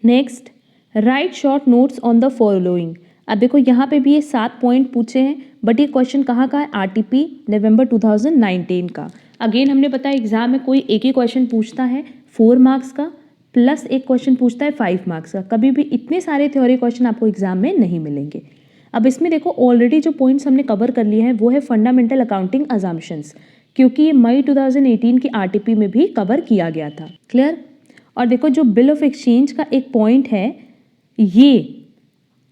Next, write short notes on the following. अब देखो यहाँ पे भी ये 7 पॉइंट पूछे हैं, बट ये क्वेश्चन कहाँ का है, आरटीपी नवंबर 2019 का। अगेन हमने पता है एग्जाम में कोई एक ही क्वेश्चन पूछता है 4 मार्क्स का, प्लस एक क्वेश्चन पूछता है 5 मार्क्स का। कभी भी इतने सारे थ्योरी क्वेश्चन आपको एग्जाम में नहीं मिलेंगे। अब इसमें देखो ऑलरेडी जो पॉइंट्स हमने कवर कर लिए हैं वो है फंडामेंटल अकाउंटिंग अजम्पशंस, क्योंकि ये मई 2018 की आरटीपी में भी कवर किया गया था। क्लियर। और देखो जो बिल ऑफ एक्सचेंज का एक पॉइंट है, ये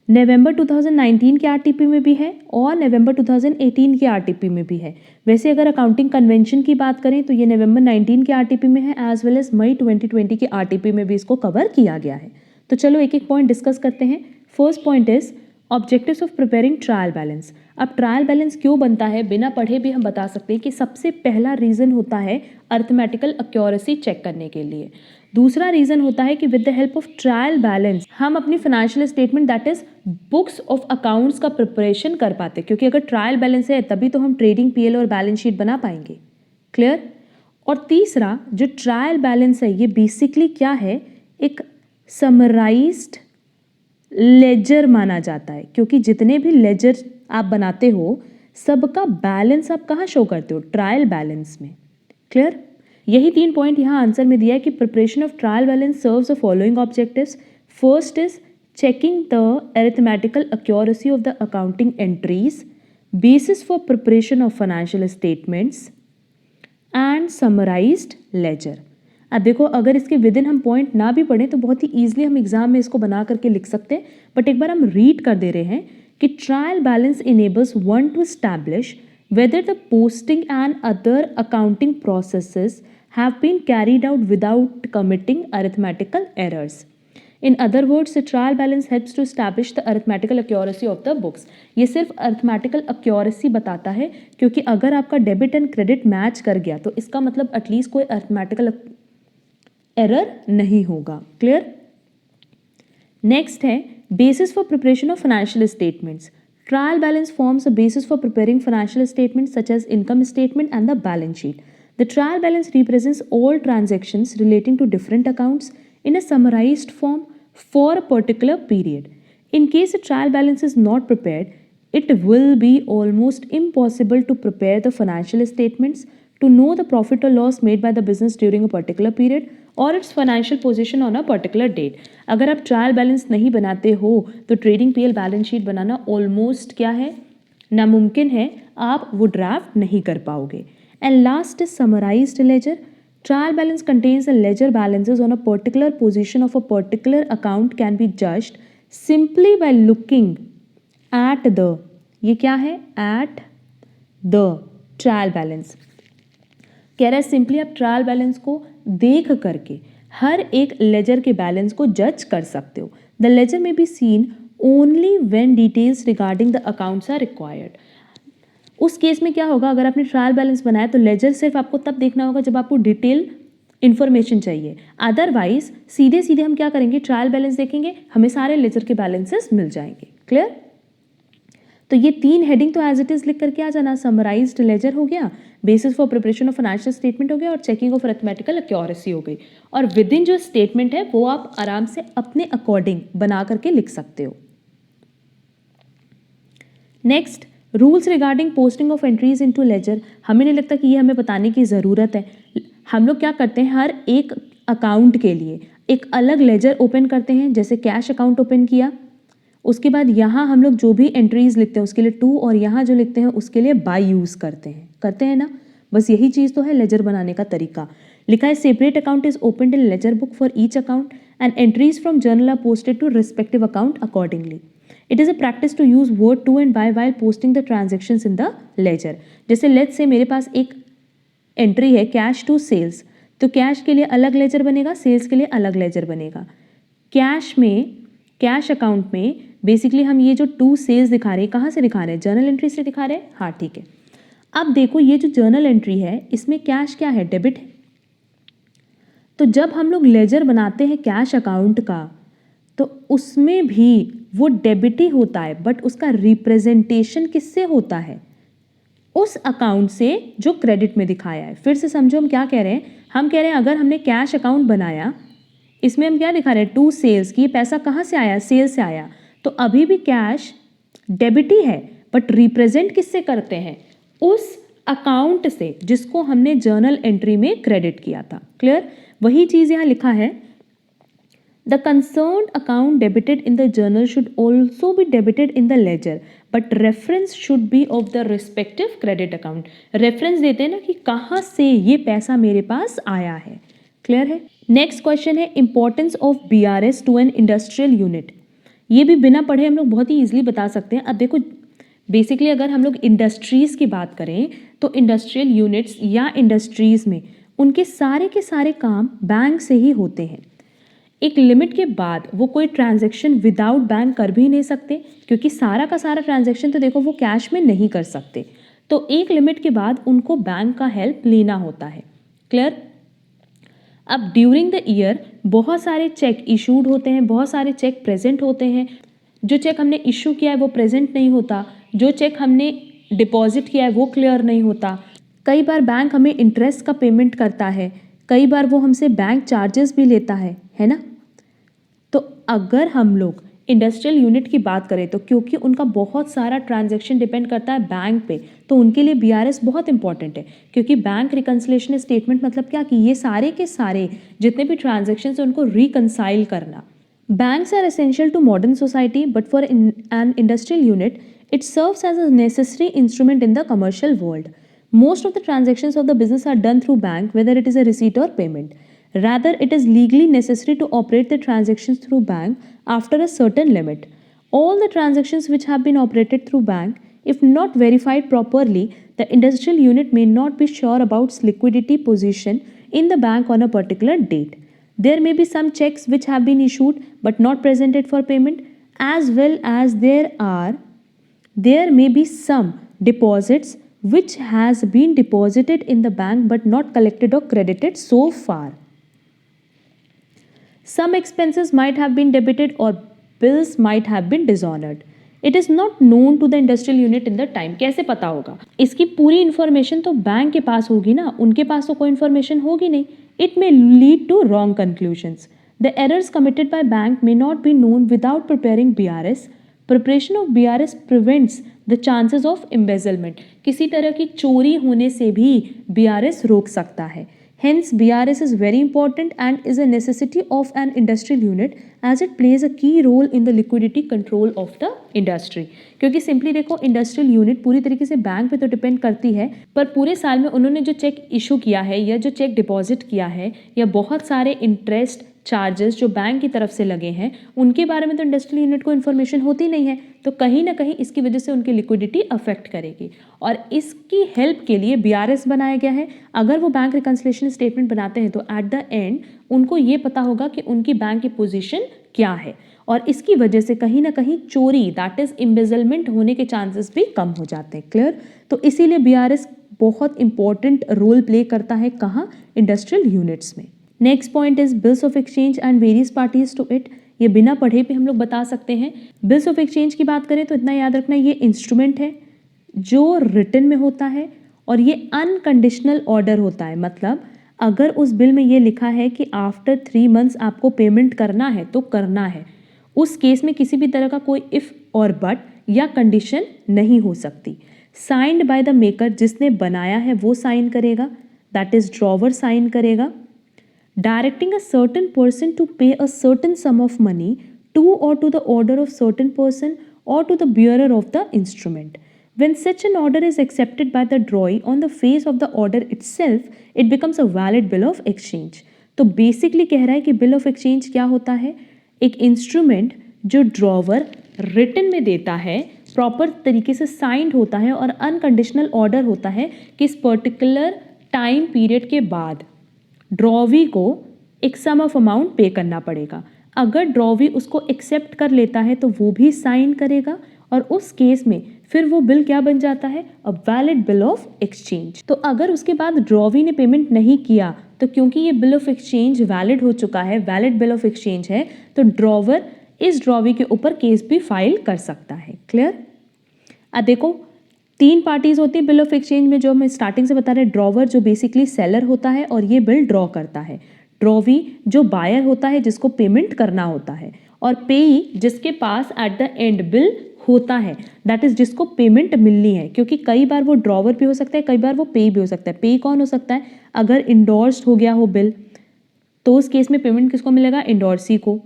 नवंबर 2019 के आरटीपी में भी है और नवंबर 2018 के आरटीपी में भी है। वैसे अगर अकाउंटिंग कन्वेंशन की बात करें तो ये नवंबर 19 के आरटीपी में है, एज वेल एज मई 2020 के आरटीपी में भी इसको कवर किया गया है। तो चलो एक एक पॉइंट डिस्कस करते हैं। First point is objectives of preparing trial balance. अब ट्रायल बैलेंस क्यों बनता है, बिना पढ़े भी हम बता सकते हैं कि सबसे पहला रीज़न होता है अर्थमेटिकल एक्यूरेसी चेक करने के लिए। दूसरा रीज़न होता है कि with the help of trial balance हम अपनी financial statement that is books of accounts का प्रिपरेशन कर पाते, क्योंकि अगर ट्रायल बैलेंस है तभी तो हम ट्रेडिंग पीएल और बैलेंस शीट बना पाएंगे। क्लियर। और तीसरा जो ट्रायल बैलेंस है ये बेसिकली क्या है, एक समराइज्ड लेजर माना जाता है, क्योंकि जितने भी लेजर आप बनाते हो सबका बैलेंस आप कहाँ शो करते हो, ट्रायल बैलेंस में। क्लियर। यही 3 पॉइंट यहाँ आंसर में दिया है कि preparation of trial balance serves the following objectives. First is checking the arithmetical accuracy of the accounting entries, basis for preparation of financial statements and summarised ledger. अब देखो अगर इसके विद इन हम पॉइंट ना भी पढ़ें तो बहुत ही ईजिली हम एग्जाम में इसको बना करके लिख सकते हैं, बट एक बार हम रीड कर दे रहे हैं कि trial balance enables one two establish whether the posting and other accounting processes have been carried out without committing arithmetical errors. In other words, the trial balance helps to establish the arithmetical accuracy of the books. ये सिर्फ arithmetical accuracy बताता है, क्योंकि अगर आपका debit and credit match कर गया तो इसका मतलब एटलीस्ट कोई arithmetical error नहीं होगा। क्लियर। नेक्स्ट है basis for preparation of financial statements. Trial balance forms a basis for preparing financial statements such as income statement and the balance sheet. The trial balance represents all transactions relating to different accounts in a summarized form for a particular period. In case a trial balance is not prepared, it will be almost impossible to prepare the financial statements to know the profit or loss made by the business during a particular period or its financial position on a particular date. अगर आप trial balance नहीं बनाते हो तो trading PL balance sheet बनाना almost क्या है, नामुमकिन है, आप वो ड्राफ्ट नहीं कर पाओगे। And last is summarised ledger. Trial balance contains the ledger balances on a particular position of a particular account can be judged simply by looking at the, ये क्या है, at the trial balance। कह रहा है simply आप trial balance को देख करके हर एक लेजर के बैलेंस को जज कर सकते हो। द लेजर में be seen only when details regarding the accounts are required. उस केस में क्या होगा, अगर आपने ट्रायल बैलेंस बनाया तो लेजर सिर्फ आपको तब देखना होगा जब आपको डिटेल इन्फॉर्मेशन चाहिए। अदरवाइज सीधे सीधे हम क्या करेंगे, ट्रायल बैलेंस देखेंगे, हमें सारे लेजर के बैलेंसेस मिल जाएंगे। क्लियर। तो ये 3 हेडिंग तो एज इट इज लिख करके आ जाना। समराइज्ड लेजर हो गया, basis for preparation of financial statement हो गया, और चेकिंग ऑफ अरिथमेटिकल एक्यूरेसी हो गई। और विद इन जो स्टेटमेंट है वो आप आराम से अपने अकॉर्डिंग बना करके लिख सकते हो। Next, rules regarding posting of entries into ledger. हमें नहीं लगता कि ये हमें बताने की ज़रूरत है। हम लोग क्या करते हैं, हर एक अकाउंट के लिए एक अलग लेजर ओपन करते हैं। जैसे कैश अकाउंट ओपन किया, उसके बाद यहाँ हम लोग जो भी एंट्रीज लिखते हैं उसके लिए 2 और यहाँ जो लिखते हैं उसके लिए बाय यूज़ करते हैं ना। बस यही चीज़ तो है लेजर बनाने का तरीका। लिखा है separate account is opened in ledger book for each account and entries from journal are posted to respective account accordingly. It is a practice to use word to and by while posting the transactions in the ledger. जैसे let's say मेरे पास एक entry है cash to sales, तो cash के लिए अलग laser बनेगा, सेल्स के लिए अलग लेजर बनेगा। कैश अकाउंट में बेसिकली हम ये जो 2 सेल्स दिखा रहे हैं, कहाँ से दिखा रहे हैं, जर्नल एंट्री से दिखा रहे हैं। हाँ ठीक है। अब देखो ये जो जर्नल एंट्री है इसमें कैश क्या है, डेबिट है। तो जब हम लोग लेजर बनाते हैं कैश अकाउंट का तो उसमें भी वो डेबिट ही होता है, बट उसका रिप्रेजेंटेशन किससे होता है, उस अकाउंट से जो क्रेडिट में दिखाया है। फिर से समझो हम क्या कह रहे हैं, हम कह रहे हैं अगर हमने कैश अकाउंट बनाया इसमें हम क्या दिखा रहे हैं, टू सेल्स, कि ये पैसा कहाँ से आया, सेल से आया। तो अभी भी कैश डेबिट ही है, बट रिप्रेजेंट किससे करते हैं, उस अकाउंट से जिसको हमने जर्नल एंट्री में क्रेडिट किया था। क्लियर? वही चीज़ यहाँ लिखा है, the concerned account debited in the journal should also be debited in the ledger, but reference should be of the respective credit account. Reference देते हैं ना कि कहाँ से ये पैसा मेरे पास आया है। क्लियर है? नेक्स्ट क्वेश्चन है importance of BRS to an industrial unit. ये भी बिना पढ़े हम लोग बहुत ही ईजिली बता सकते हैं। अब देखो, बेसिकली अगर हम लोग इंडस्ट्रीज़ की बात करें तो इंडस्ट्रियल यूनिट्स या इंडस्ट्रीज़ में उनके सारे के सारे काम बैंक से ही होते हैं। एक लिमिट के बाद वो कोई ट्रांजैक्शन विदाउट बैंक कर भी नहीं सकते, क्योंकि सारा का सारा ट्रांजैक्शन तो देखो वो कैश में नहीं कर सकते। तो एक लिमिट के बाद उनको बैंक का हेल्प लेना होता है। क्लियर? अब ड्यूरिंग द ईयर बहुत सारे चेक इशूड होते हैं, बहुत सारे चेक प्रेजेंट होते हैं। जो चेक हमने इशू किया है वो प्रेजेंट नहीं होता, जो चेक हमने डिपॉजिट किया है वो क्लियर नहीं होता। कई बार बैंक हमें इंटरेस्ट का पेमेंट करता है, कई बार वो हमसे बैंक चार्जेस भी लेता है ना। तो अगर हम लोग इंडस्ट्रियल यूनिट की बात करें तो क्योंकि उनका बहुत सारा ट्रांजैक्शन डिपेंड करता है बैंक पे, तो उनके लिए बीआरएस बहुत इंपॉर्टेंट है। क्योंकि बैंक रिकन्सिलेशन स्टेटमेंट मतलब क्या, कि ये सारे के सारे जितने भी ट्रांजैक्शंस हैं उनको रिकन्साइल करना। Banks are essential to modern society, but for an industrial unit, it serves as a necessary instrument in the commercial world. Most of the transactions of the business are done through bank, whether it is a receipt or payment. Rather, it is legally necessary to operate the transactions through bank after a certain limit. All the transactions which have been operated through bank, if not verified properly, the industrial unit may not be sure about its liquidity position in the bank on a particular date. There may be some checks which have been issued but not presented for payment, as well as there may be some deposits which has been deposited in the bank but not collected or credited so far. Some expenses might have been debited or bills might have been dishonored. It is not known to the industrial unit in the time. कैसे पता होगा? इसकी पूरी information तो bank के पास होगी ना, उनके पास तो कोई इन्फॉर्मेशन होगी नहीं। It may lead to wrong conclusions. The errors committed by bank may not be known without preparing BRS. Preparation of BRS prevents the chances of embezzlement. किसी तरह की चोरी होने से भी BRS रोक सकता है। Hence, BRS is very important and is a necessity of an industrial unit as it plays a key role in the liquidity control of the industry. क्योंकि सिंपली देखो, इंडस्ट्रियल यूनिट पूरी तरीके से बैंक पे तो डिपेंड करती है, पर पूरे साल में उन्होंने जो चेक इशू किया है या जो चेक डिपॉजिट किया है या बहुत सारे इंटरेस्ट चार्जेस जो बैंक की तरफ से लगे हैं, उनके बारे में तो इंडस्ट्रियल यूनिट को इन्फॉर्मेशन होती नहीं है। तो कहीं ना कहीं इसकी वजह से उनकी लिक्विडिटी अफेक्ट करेगी, और इसकी हेल्प के लिए बीआरएस बनाया गया है। अगर वो बैंक रिकन्सिलेशन स्टेटमेंट बनाते हैं तो एट द एंड उनको ये पता होगा कि उनकी बैंक की पोजीशन क्या है, और इसकी वजह से कहीं ना कहीं चोरी, दैट इज एम्बेजलमेंट होने के चांसेस भी कम हो जाते हैं। क्लियर? तो इसीलिए बीआरएस बहुत इंपॉर्टेंट रोल प्ले करता है। कहाँ? इंडस्ट्रियल यूनिट्स में। Next point is bills of exchange and various parties to it. ये बिना पढ़े भी हम लोग बता सकते हैं। बिल्स ऑफ एक्सचेंज की बात करें तो इतना याद रखना, ये इंस्ट्रूमेंट है जो रिटन में होता है और ये अनकंडीशनल ऑर्डर होता है। मतलब अगर उस बिल में ये लिखा है कि आफ्टर 3 मंथ्स आपको पेमेंट करना है तो करना है, उस केस में किसी भी तरह का कोई इफ़ और बट या कंडीशन नहीं हो सकती। साइंड बाय द मेकर, जिसने बनाया है वो साइन करेगा, दैट इज ड्रॉवर साइन करेगा। Directing a certain person to pay a certain sum of money to or to the order of certain person or to the bearer of the instrument. When such an order is accepted by the drawee on the face of the order itself, it becomes a valid bill of exchange. तो basically कह रहा है कि bill of exchange क्या होता है? एक instrument जो ड्रॉवर रिटन में देता है, प्रॉपर तरीके से साइंड होता है और अनकंडीशनल ऑर्डर होता है कि इस पर्टिकुलर टाइम पीरियड के बाद ड्रॉवी को एक सम ऑफ अमाउंट पे करना पड़ेगा। अगर ड्रॉवी उसको एक्सेप्ट कर लेता है तो वो भी साइन करेगा, और उस केस में फिर वो बिल क्या बन जाता है? A valid bill of exchange. तो अगर उसके बाद ड्रॉवी ने पेमेंट नहीं किया तो क्योंकि ये बिल ऑफ एक्सचेंज वैलिड हो चुका है, वैलिड बिल ऑफ एक्सचेंज है, तो ड्रॉवर इस ड्रॉवी के ऊपर केस भी फाइल कर सकता है। क्लियर? अब देखो, 3 पार्टीज होती है बिल ऑफ एक्सचेंज में, जो हम स्टार्टिंग से बता रहे हैं। ड्रॉवर जो बेसिकली सेलर होता है और ये बिल ड्रॉ करता है। ड्रॉवी जो बायर होता है जिसको पेमेंट करना होता है, और पेई जिसके पास एट द एंड बिल होता है, दैट इज जिसको पेमेंट मिलनी है, क्योंकि कई बार वो ड्रॉवर भी हो सकता है, कई बार वो पेई भी हो सकता है। पेई कौन हो सकता है? अगर इंडोर्स्ड हो गया हो बिल तो उस केस में पेमेंट किसको मिलेगा? इंडोर्सी को।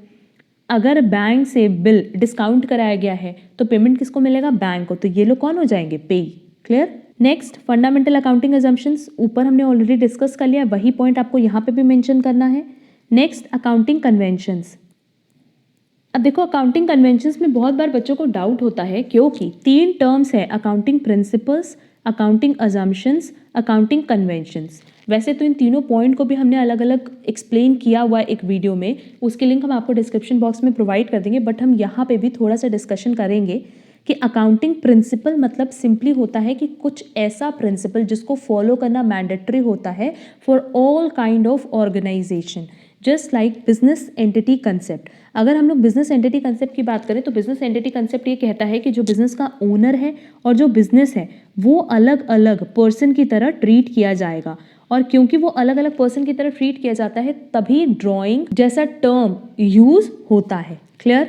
अगर बैंक से बिल डिस्काउंट कराया गया है तो पेमेंट किसको मिलेगा? बैंक को। तो ये लोग कौन हो जाएंगे? पेई। Clear? Next, fundamental accounting assumptions ऊपर हमने ऑलरेडी डिस्कस कर लिया, वही पॉइंट आपको यहाँ पे भी मेंशन करना है। Next, accounting conventions. अब देखो, अकाउंटिंग कन्वेंशंस में बहुत बार बच्चों को डाउट होता है क्योंकि 3 टर्म्स है, accounting principles, accounting assumptions, accounting conventions. वैसे तो इन तीनों पॉइंट को भी हमने अलग अलग एक्सप्लेन किया हुआ है एक वीडियो में, उसके लिंक हम आपको डिस्क्रिप्शन बॉक्स में प्रोवाइड कर देंगे, बट हम यहाँ पे भी थोड़ा सा डिस्कशन करेंगे कि अकाउंटिंग प्रिंसिपल मतलब सिंपली होता है कि कुछ ऐसा प्रिंसिपल जिसको फॉलो करना मैंडेटरी होता है for all kind of organisation, just like business entity concept. अगर हम लोग बिजनेस एंटिटी कंसेप्ट की बात करें तो बिजनेस एंटिटी कंसेप्ट ये कहता है कि जो बिजनेस का ओनर है और जो बिजनेस है वो अलग अलग पर्सन की तरह ट्रीट किया जाएगा, और क्योंकि वो अलग अलग पर्सन की तरह ट्रीट किया जाता है तभी ड्राइंग जैसा टर्म यूज होता है। क्लियर?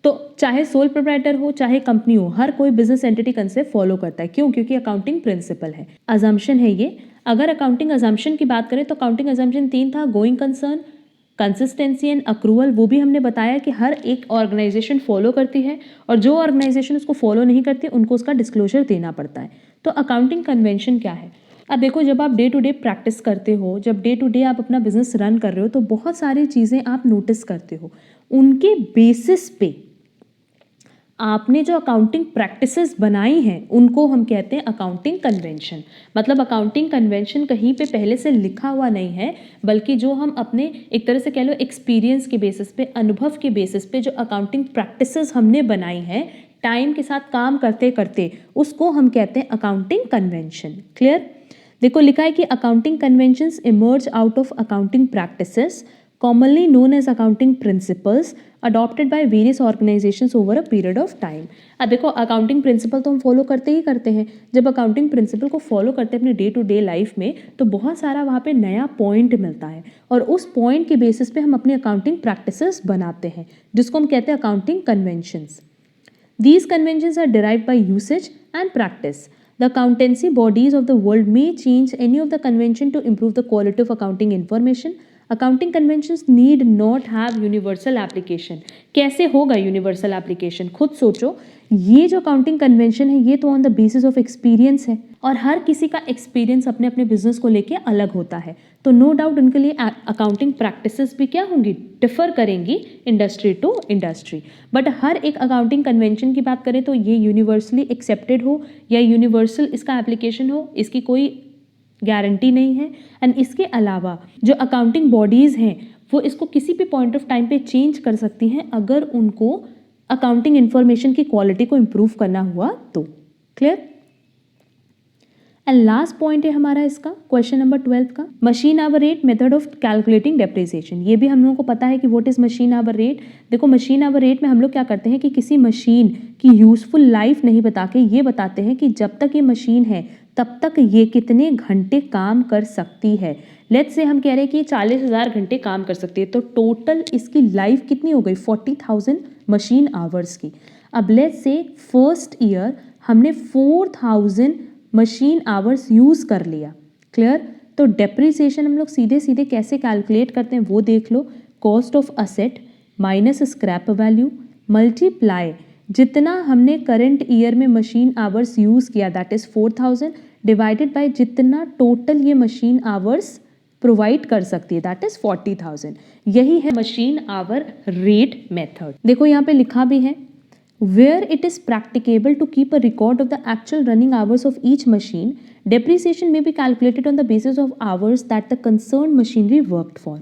तो चाहे सोल प्रोप्राइटर हो चाहे कंपनी हो, हर कोई बिजनेस एंटिटी कंसेप्ट फॉलो करता है। क्यों? क्योंकि अकाउंटिंग प्रिंसिपल है, अजम्पशन है ये। अगर अकाउंटिंग अजम्पशन की बात करें तो अकाउंटिंग अजम्पशन 3 था, going concern, consistency and accrual. वो भी हमने बताया कि हर एक ऑर्गेनाइजेशन फॉलो करती है और जो ऑर्गेनाइजेशन उसको फॉलो नहीं करती उनको उसका डिस्क्लोजर देना पड़ता है। तो अकाउंटिंग कन्वेंशन क्या है? अब देखो, जब आप डे टू डे प्रैक्टिस करते हो, जब डे टू डे आप अपना बिजनेस रन कर रहे हो तो बहुत सारी चीज़ें आप नोटिस करते हो, उनके बेसिस पे आपने जो अकाउंटिंग प्रैक्टिसेस बनाई हैं उनको हम कहते हैं अकाउंटिंग कन्वेंशन। मतलब अकाउंटिंग कन्वेंशन कहीं पे पहले से लिखा हुआ नहीं है, बल्कि जो हम अपने एक तरह से कह लो एक्सपीरियंस के बेसिस पे, अनुभव के बेसिस पे जो अकाउंटिंग प्रैक्टिसेस हमने बनाई हैं टाइम के साथ काम करते करते, उसको हम कहते हैं अकाउंटिंग कन्वेंशन। क्लियर? देखो, लिखा है कि accounting conventions emerge out of accounting practices commonly known as accounting principles adopted by various organizations over a period of time। अब देखो, अकाउंटिंग प्रिंसिपल तो हम फॉलो करते ही करते हैं। जब अकाउंटिंग प्रिंसिपल को फॉलो करते हैं अपने डे टू डे लाइफ में तो बहुत सारा वहाँ पे नया पॉइंट मिलता है, और उस पॉइंट के बेसिस पे हम अपनी अकाउंटिंग प्रैक्टिसेस बनाते हैं जिसको हम कहते हैं accounting conventions. These conventions are derived by usage and practice. The accountancy bodies of the world may change any of the convention to improve the quality of accounting information. Accounting conventions need not have universal application. कैसे होगा universal application? खुद सोचो, ये जो accounting convention है ये तो on the basis of experience है, और हर किसी का एक्सपीरियंस अपने अपने बिजनेस को लेके अलग होता है, तो नो डाउट उनके लिए अकाउंटिंग प्रैक्टिसेस भी क्या होंगी? डिफर करेंगी इंडस्ट्री टू इंडस्ट्री। बट हर एक अकाउंटिंग कन्वेंशन की बात करें तो ये यूनिवर्सली एक्सेप्टेड हो या यूनिवर्सल इसका एप्लीकेशन हो, इसकी कोई गारंटी नहीं है। एंड इसके अलावा जो अकाउंटिंग बॉडीज़ हैं वो इसको किसी भी पॉइंट ऑफ टाइम पे चेंज कर सकती हैं अगर उनको अकाउंटिंग इन्फॉर्मेशन की क्वालिटी को इम्प्रूव करना हुआ तो। क्लियर? एंड लास्ट पॉइंट है हमारा इसका क्वेश्चन नंबर 12 का, machine hour rate method of calculating depreciation. ये भी हम लोगों को पता है कि what is machine hour rate. देखो, मशीन आवर रेट में हम लोग क्या करते हैं कि किसी मशीन की यूजफुल लाइफ नहीं बता के ये बताते हैं कि जब तक ये मशीन है तब तक ये कितने घंटे काम कर सकती है। लेट्स से हम कह रहे हैं कि 40,000 घंटे काम कर सकती है, तो टोटल इसकी लाइफ कितनी हो गई? 40,000 मशीन आवर्स की। अब लेट्स से फर्स्ट ईयर हमने 4,000 मशीन आवर्स यूज़ कर लिया। क्लियर? तो डेप्रिसिएशन हम लोग सीधे सीधे कैसे कैलकुलेट करते हैं वो देख लो। Cost of asset minus scrap value multiply जितना हमने करंट ईयर में मशीन आवर्स यूज़ किया दैट इज़ 4,000 डिवाइडेड बाय जितना टोटल ये मशीन आवर्स प्रोवाइड कर सकती है दैट इज़ 40,000। यही है मशीन आवर रेट मेथड। देखो यहाँ पे लिखा भी है, where it is practicable to keep a record of the actual running hours of each machine, depreciation may be calculated on the basis of hours that the concerned machinery worked for.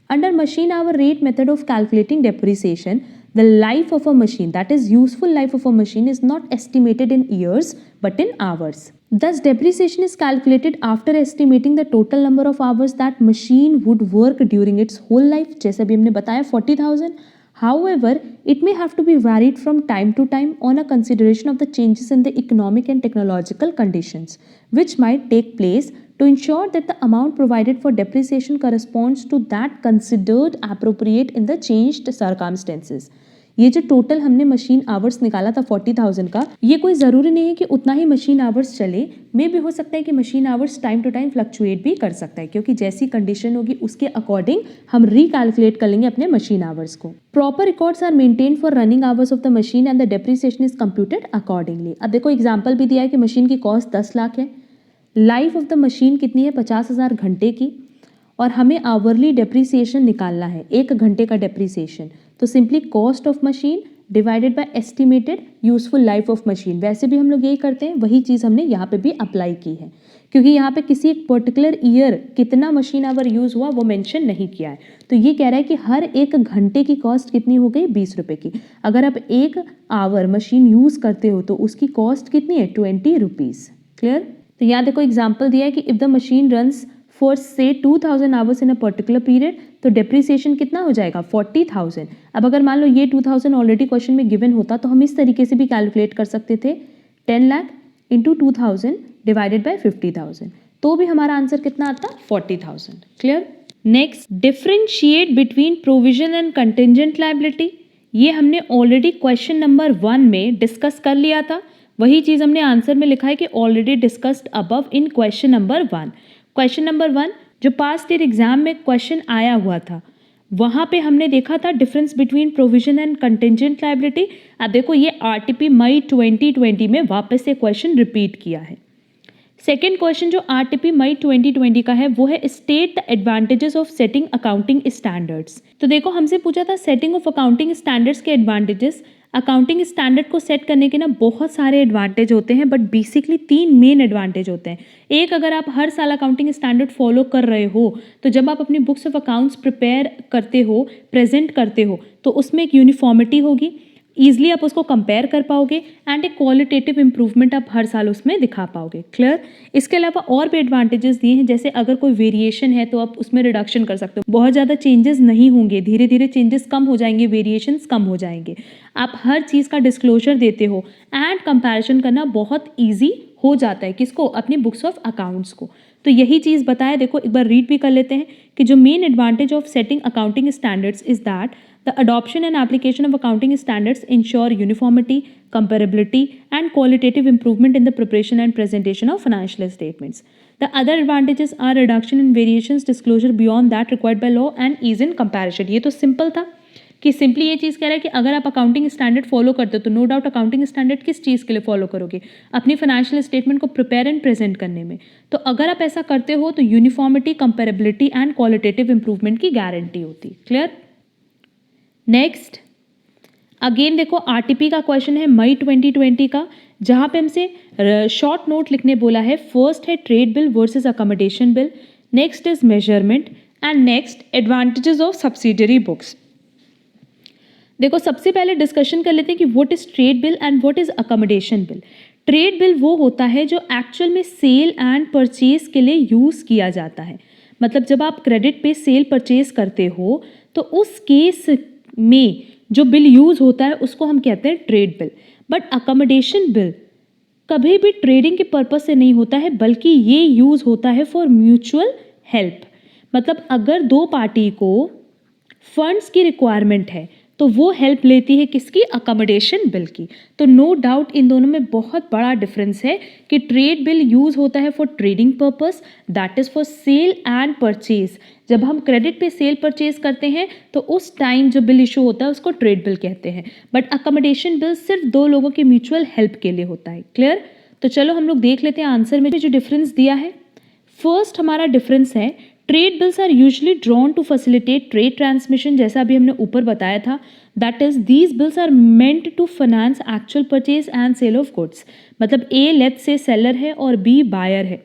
Under machine hour rate method of calculating depreciation, the life of a machine, that is useful life of a machine, is not estimated in years but in hours. Thus, depreciation is calculated after estimating the total number of hours that machine would work during its whole life. जैसे अभी हमने बताया 40,000. However, it may have to be varied from time to time on a consideration of the changes in the economic and technological conditions, which might take place to ensure that the amount provided for depreciation corresponds to that considered appropriate in the changed circumstances. ये जो total हमने machine hours निकाला था 40,000 का, ये कोई ज़रूरी नहीं है कि उतना ही मशीन आवर्स चले, मे भी हो सकता है कि machine hours time to time fluctuate भी कर सकता है, क्योंकि जैसी कंडीशन होगी उसके अकॉर्डिंग हम रिकैलकुलेट कर लेंगे अपने मशीन आवर्स को. Proper records are maintain for running hours of the machine and the depreciation is computed accordingly. अब देखो एग्जाम्पल भी दिया है कि मशीन की कॉस्ट 10 लाख है, लाइफ ऑफ द मशीन कितनी है 50,000 घंटे की, और हमें आवरली डेप्रिसिएशन निकालना है, 1 घंटे का डेप्रिसिएशन. तो simply cost of machine divided by estimated useful life of machine. वैसे भी हम लोग यही करते हैं, वही चीज़ हमने यहाँ पे भी अप्लाई की है, क्योंकि यहाँ पे किसी एक पर्टिकुलर ईयर कितना मशीन आवर यूज़ हुआ वो मेंशन नहीं किया है. तो ये कह रहा है कि हर 1 घंटे की कॉस्ट कितनी हो गई 20 रुपये की. अगर आप 1 आवर मशीन यूज़ करते हो तो उसकी कॉस्ट कितनी है 20 रुपीज़. क्लियर. तो यहाँ देखो एग्जाम्पल दिया है कि if the machine runs for से 2000 hours in a particular period, तो डेप्रिसिएशन कितना हो जाएगा 40,000. अब अगर मान लो ये 2000 ऑलरेडी क्वेश्चन में गिवन होता तो हम इस तरीके से भी कैलकुलेट कर सकते थे, 10 लाख इंटू 2000 डिवाइडेड बाय 50,000, तो भी हमारा आंसर कितना आता 40,000. Clear. Next, differentiate between provision and contingent liability. ये हमने ऑलरेडी क्वेश्चन नंबर 1 में डिस्कस कर लिया था, वही चीज़ हमने आंसर में लिखा है कि already discussed above in question number 1. Question number 1 जो पास्ट ईयर एग्जाम में क्वेश्चन आया हुआ था, वहाँ पे हमने देखा था difference between provision and contingent liability. अब देखो ये आरटीपी मई 2020 में वापस से क्वेश्चन रिपीट किया है. सेकेंड क्वेश्चन जो आरटीपी मई 2020 का है वो है state the advantages of setting accounting standards. तो देखो हमसे पूछा था सेटिंग ऑफ अकाउंटिंग स्टैंडर्ड्स के एडवांटेजेस. अकाउंटिंग स्टैंडर्ड को सेट करने के ना बहुत सारे एडवांटेज होते हैं, बट बेसिकली 3 मेन एडवांटेज होते हैं. एक, अगर आप हर साल अकाउंटिंग स्टैंडर्ड फॉलो कर रहे हो तो जब आप अपनी बुक्स ऑफ अकाउंट्स प्रिपेयर करते हो, प्रेजेंट करते हो, तो उसमें एक यूनिफॉर्मिटी होगी, ईजिली आप उसको कंपेयर कर पाओगे एंड एक क्वालिटेटिव इंप्रूवमेंट आप हर साल उसमें दिखा पाओगे. क्लियर. इसके अलावा और भी एडवांटेजेस दिए हैं, जैसे अगर कोई वेरिएशन है तो आप उसमें रिडक्शन कर सकते हो, बहुत ज़्यादा चेंजेस नहीं होंगे, धीरे धीरे चेंजेस कम हो जाएंगे, वेरिएशंस कम हो जाएंगे. आप हर चीज़ का डिस्क्लोजर देते हो एंड कंपैरिजन करना बहुत ईजी हो जाता है. किसको? अपनी बुक्स ऑफ अकाउंट्स को. तो यही चीज़ बताया. देखो एक बार रीड भी कर लेते हैं कि जो main advantage of setting accounting standards is that the adoption and application of accounting standards ensure uniformity, comparability, and qualitative improvement in the preparation and presentation of financial statements. The other advantages are reduction in variations, disclosure beyond that required by law, and ease in comparison. ये तो simple था कि simply ये चीज़ कह रहा है कि अगर आप अकाउंटिंग स्टैंडर्ड फॉलो करते हो तो नो डाउट अकाउंटिंग स्टैंडर्ड किस चीज़ के लिए फॉलो करोगे? अपनी फाइनेंशियल स्टेटमेंट को प्रिपेयर एंड प्रेजेंट करने में. तो अगर आप ऐसा करते हो तो uniformity, comparability and qualitative improvement की गारंटी होती. क्लियर. नेक्स्ट, अगेन देखो आरटीपी का क्वेश्चन है मई 2020 का, जहाँ पे हमसे शॉर्ट नोट लिखने बोला है. फर्स्ट है trade bill versus accommodation bill, next is measurement and next advantages of subsidiary books. देखो सबसे पहले डिस्कशन कर लेते हैं कि what is trade bill and what is accommodation bill. Trade bill वो होता है जो एक्चुअल में सेल एंड परचेज के लिए यूज़ किया जाता है. मतलब जब आप क्रेडिट पे सेल परचेज करते हो तो उस केस में जो बिल यूज़ होता है उसको हम कहते हैं trade bill. But accommodation bill कभी भी ट्रेडिंग के पर्पज से नहीं होता है, बल्कि ये यूज़ होता है फॉर म्यूचुअल हेल्प. मतलब अगर 2 पार्टी को फंड्स की रिक्वायरमेंट है तो वो हेल्प लेती है किसकी? अकोमोडेशन बिल की. तो नो डाउट इन दोनों में बहुत बड़ा डिफरेंस है कि ट्रेड बिल यूज़ होता है for trading purpose, that is for sale and purchase. जब हम क्रेडिट पे सेल परचेज करते हैं तो उस टाइम जो बिल इशू होता है उसको ट्रेड बिल कहते हैं. बट अकोमोडेशन बिल सिर्फ 2 लोगों की म्यूचुअल हेल्प के लिए होता है. क्लियर. तो चलो हम लोग देख लेते हैं आंसर में जो डिफरेंस दिया है. फर्स्ट हमारा डिफरेंस है trade bills are usually drawn to facilitate trade transmission, जैसा अभी हमने ऊपर बताया था. That is these bills are meant to finance actual purchase and sale of goods. मतलब ए लेट्स से सेलर है और बी बायर है.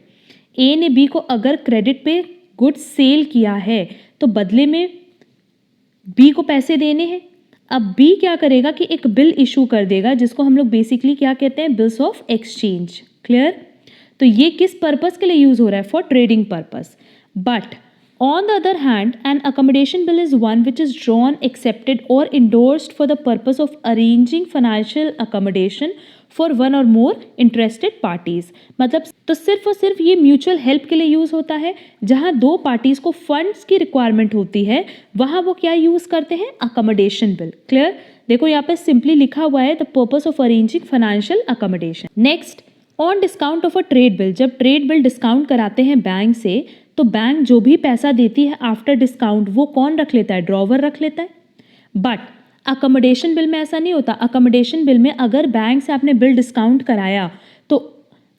ए ने बी को अगर क्रेडिट पे गुड्स सेल किया है तो बदले में बी को पैसे देने हैं. अब बी क्या करेगा कि एक बिल इशू कर देगा जिसको हम लोग बेसिकली क्या कहते हैं? Bills of exchange. क्लियर. तो ये किस पर्पस के लिए यूज हो रहा है? For trading purpose. But on the other hand, an accommodation bill is one which is drawn, accepted or endorsed for the purpose of arranging financial accommodation for one और more interested parties. मतलब तो सिर्फ और सिर्फ ये mutual help के लिए use होता है। जहां दो पार्टीज को फंड्स की रिक्वायरमेंट होती है वहां वो क्या यूज करते हैं, अकोमोडेशन बिल। क्लियर। देखो यहाँ पे सिंपली लिखा हुआ है the purpose of arranging financial accommodation. Next, on discount of a trade bill. जब ट्रेड बिल डिस्काउंट कराते हैं बैंक से तो बैंक जो भी पैसा देती है आफ्टर डिस्काउंट वो कौन रख लेता है, ड्रॉवर रख लेता है। बट अकोमोडेशन बिल में ऐसा नहीं होता। अकोमोडेशन बिल में अगर बैंक से आपने बिल डिस्काउंट कराया तो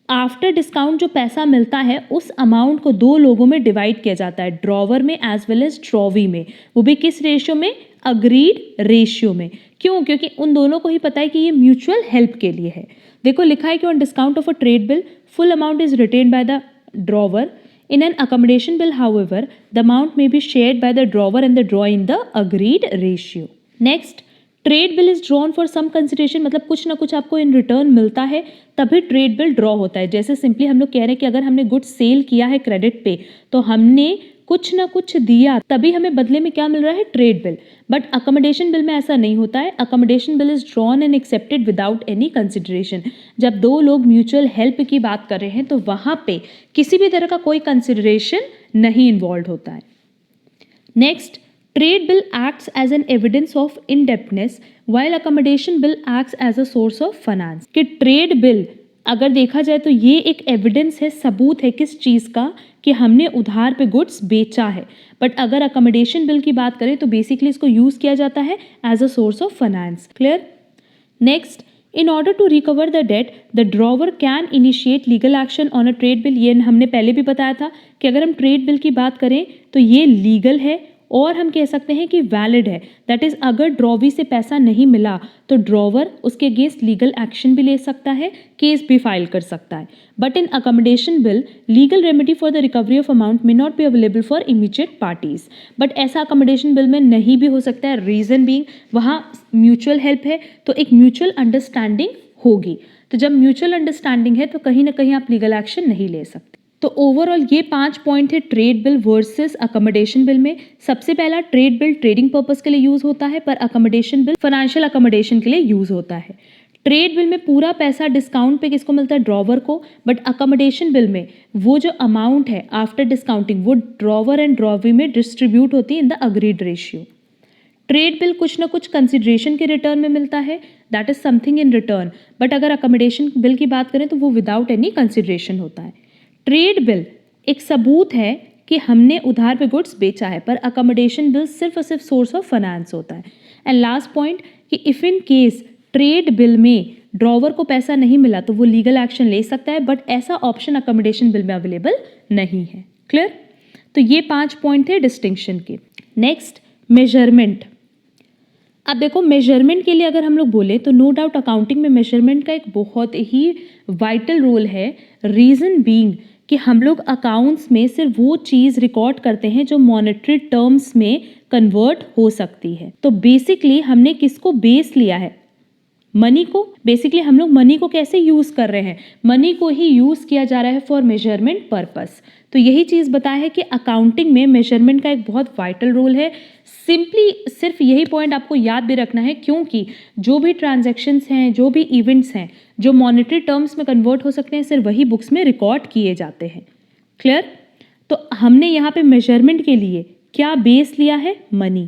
आफ्टर डिस्काउंट जो पैसा मिलता है उस अमाउंट को दो लोगों में डिवाइड किया जाता है, ड्रॉवर में एज वेल एज ड्रॉवी में। वो भी किस रेशियो में, अग्रीड रेशियो में। क्यों, क्योंकि उन दोनों को ही पता है कि ये म्यूचुअल हेल्प के लिए है। देखो लिखा है कि on discount of a trade bill full amount is written by the drawer. In an accommodation bill, however, the amount may be shared by the drawer and the drawer in the agreed ratio. Next, trade bill is drawn for some consideration. मतलब कुछ ना कुछ आपको in return मिलता है तभी trade bill draw होता है। जैसे सिंपली हम लोग कह रहे हैं कि अगर हमने गुड्स सेल किया है क्रेडिट पे तो हमने कुछ ना कुछ दिया तभी हमें बदले में क्या मिल रहा है, trade bill. But accommodation bill में ऐसा नहीं होता है। Accommodation bill is drawn and accepted without any consideration. जब दो लोग म्यूचुअल हेल्प की बात कर रहे हैं तो वहां पे किसी भी तरह का कोई कंसिडरेशन नहीं इन्वॉल्व होता है। Next, trade bill acts as an evidence of indebtedness while accommodation bill acts as a source of finance. कि ट्रेड बिल अगर देखा जाए तो ये एक एविडेंस है, सबूत है किस चीज का, कि हमने उधार पे गुड्स बेचा है। बट अगर अकोमोडेशन बिल की बात करें तो बेसिकली इसको यूज किया जाता है as a source of finance. Clear. Next, in order to recover the debt the drawer can initiate legal action on a trade bill. ये हमने पहले भी बताया था कि अगर हम ट्रेड बिल की बात करें तो ये लीगल है और हम कह सकते हैं कि वैलिड है। दैट इज अगर ड्रॉवी से पैसा नहीं मिला तो ड्रॉवर उसके अगेंस्ट लीगल एक्शन भी ले सकता है, केस भी फाइल कर सकता है। But in accommodation bill legal remedy for the recovery of amount may not be available for immediate parties. But ऐसा अकोमोडेशन बिल में नहीं भी हो सकता है। रीजन बीइंग वहाँ म्यूचुअल हेल्प है तो एक म्यूचुअल अंडरस्टैंडिंग होगी। तो जब म्यूचुअल अंडरस्टैंडिंग है तो कहीं ना कहीं आप लीगल एक्शन नहीं ले सकते। तो ओवरऑल ये 5 पॉइंट है trade bill versus accommodation bill में। सबसे पहला, ट्रेड बिल ट्रेडिंग पर्पस के लिए यूज होता है पर अकोमोडेशन बिल फाइनेंशियल अकोमोडेशन के लिए यूज होता है। ट्रेड बिल में पूरा पैसा डिस्काउंट पे किसको मिलता है, ड्रॉवर को। बट अकोमोडेशन बिल में वो जो अमाउंट है आफ्टर डिस्काउंटिंग वो ड्रॉवर एंड ड्रॉवी में डिस्ट्रीब्यूट होती है in the agreed ratio. Trade bill कुछ ना कुछ कंसिडरेशन के रिटर्न में मिलता है, that is something in return. But अगर अकोमोडेशन बिल की बात करें तो वो विदाउट एनी कंसिडरेशन होता है। ट्रेड बिल एक सबूत है कि हमने उधार पे गुड्स बेचा है, पर अकोमोडेशन बिल सिर्फ और सिर्फ सोर्स ऑफ फाइनेंस होता है। एंड लास्ट पॉइंट कि if in case trade bill में ड्रॉवर को पैसा नहीं मिला तो वो लीगल एक्शन ले सकता है, बट ऐसा ऑप्शन अकोमोडेशन बिल में अवेलेबल नहीं है। क्लियर। तो ये 5 पॉइंट थे डिस्टिंक्शन के। Next, measurement. अब देखो मेजरमेंट के लिए अगर हम लोग बोले तो नो डाउट अकाउंटिंग में मेजरमेंट का एक बहुत ही वाइटल रोल है। रीजन बीइंग कि हम लोग अकाउंट्स में सिर्फ वो चीज़ रिकॉर्ड करते हैं जो मॉनेटरी टर्म्स में कन्वर्ट हो सकती है। तो बेसिकली हमने किसको बेस लिया है, मनी को। बेसिकली हम लोग मनी को कैसे यूज कर रहे हैं, मनी को ही यूज किया जा रहा है फॉर मेजरमेंट पर्पस। तो यही चीज बताया है कि अकाउंटिंग में मेजरमेंट का एक बहुत वाइटल रोल है। सिंपली सिर्फ यही पॉइंट आपको याद भी रखना है क्योंकि जो भी ट्रांजैक्शंस हैं, जो भी इवेंट्स हैं जो मॉनेटरी टर्म्स में कन्वर्ट हो सकते हैं सिर्फ वही बुक्स में रिकॉर्ड किए जाते हैं। क्लियर। तो हमने यहाँ पे मेजरमेंट के लिए क्या बेस लिया है, मनी।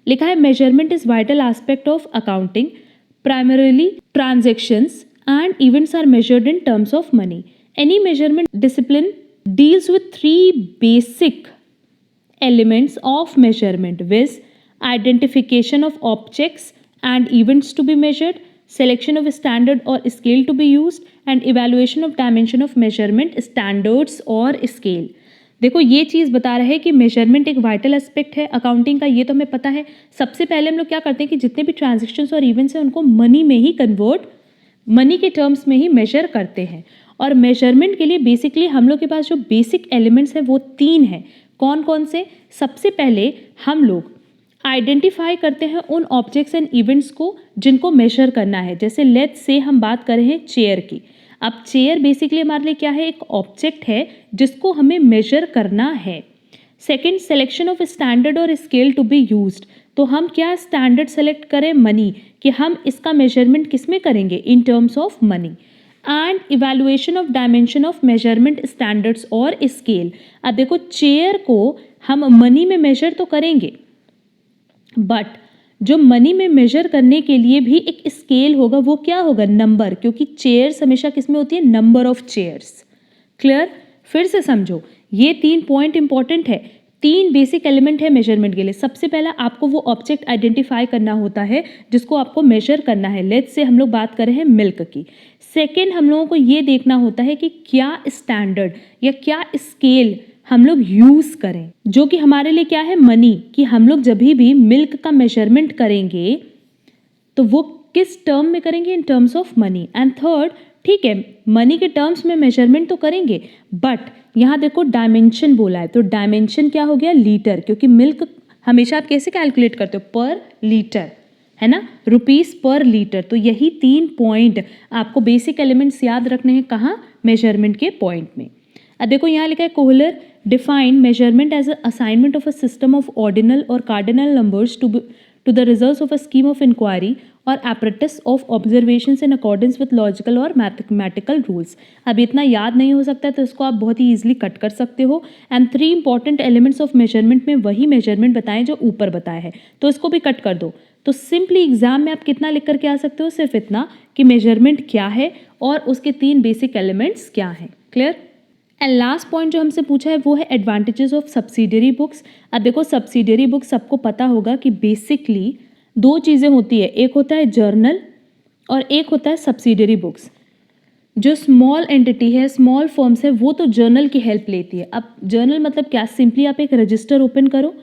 लिखा है measurement is vital aspect of accounting, primarily transactions and events are measured in terms of money. Any measurement discipline deals with 3 basic elements of measurement, viz. Identification of objects and events to be measured, selection of standard or scale to be used, and evaluation of dimension of measurement standards or scale। देखो ये चीज़ बता रहा है कि measurement एक vital aspect है accounting का, ये तो हमें पता है। सबसे पहले हम लोग क्या करते हैं कि जितने भी ट्रांजेक्शन्स और इवेंट्स हैं उनको मनी में ही कन्वर्ट, मनी के टर्म्स में ही मेजर करते हैं। और मेजरमेंट के लिए बेसिकली हम लोग के पास जो बेसिक एलिमेंट्स हैं वो 3 हैं। कौन कौन से? सबसे पहले हम लोग आइडेंटिफाई करते हैं उन ऑब्जेक्ट्स एंड इवेंट्स को जिनको मेजर करना है। जैसे लेट्स से हम बात कर रहे हैं चेयर की। अब चेयर बेसिकली हमारे लिए क्या है, एक ऑब्जेक्ट है जिसको हमें मेजर करना है। सेकंड, सिलेक्शन ऑफ स्टैंडर्ड और स्केल टू बी यूज्ड। तो हम क्या स्टैंडर्ड सेलेक्ट करें, मनी, कि हम इसका मेजरमेंट किस में करेंगे, इन terms of money. And evaluation of dimension of measurement standards और स्केल। अब देखो चेयर को हम मनी में मेजर तो करेंगे, बट जो मनी में मेजर करने के लिए भी एक स्केल होगा, वो क्या होगा, नंबर, क्योंकि चेयर्स हमेशा किस में होती है, नंबर ऑफ चेयर्स। क्लियर? फिर से समझो, ये 3 पॉइंट इंपॉर्टेंट है। 3 बेसिक एलिमेंट है मेजरमेंट के लिए। सबसे पहला आपको वो ऑब्जेक्ट आइडेंटिफाई करना होता है जिसको आपको मेजर करना है। लेट्स से हम लोग बात कर रहे हैं मिल्क की। सेकेंड, हम लोगों को ये देखना होता है कि क्या स्टैंडर्ड या क्या स्केल हम लोग यूज करें, जो कि हमारे लिए क्या है, मनी, कि हम लोग जब भी मिल्क का मेजरमेंट करेंगे तो वो किस टर्म में करेंगे, इन terms of money. And third, ठीक है, मनी के टर्म्स में मेजरमेंट तो करेंगे, बट यहाँ देखो डायमेंशन बोला है, तो डायमेंशन क्या हो गया, लीटर, क्योंकि मिल्क हमेशा आप कैसे कैलकुलेट करते हो, पर लीटर, है ना, रुपीस पर लीटर। तो यही 3 पॉइंट आपको बेसिक एलिमेंट्स याद रखने हैं, कहाँ, मेजरमेंट के पॉइंट में। अब देखो यहाँ लिखा है Kohler define measurement as assignment of a system of ordinal और cardinal numbers to the results of a scheme of inquiry और apparatus of observations in accordance with logical और mathematical rules। अब इतना याद नहीं हो सकता है तो इसको आप बहुत ही ईजिली कट कर सकते हो। And 3 important elements of measurement में वही मेजरमेंट बताएं जो ऊपर बताया है, तो इसको भी कट कर दो। तो सिंपली एग्जाम में आप कितना लिख करके आ सकते हो, सिर्फ इतना कि मेजरमेंट क्या है और उसके 3 बेसिक एलिमेंट्स क्या हैं। क्लियर? एंड लास्ट पॉइंट जो हमसे पूछा है वो है एडवांटेजेस ऑफ सब्सिडियरी बुक्स। अब देखो सब्सिडियरी बुक्स सबको पता होगा कि बेसिकली 2 चीज़ें होती है, एक होता है जर्नल और एक होता है सब्सिडियरी बुक्स। जो स्मॉल एंटिटी है, स्मॉल फर्म्स है, वो तो जर्नल की हेल्प लेती है। अब जर्नल मतलब क्या, सिंपली आप एक रजिस्टर ओपन करो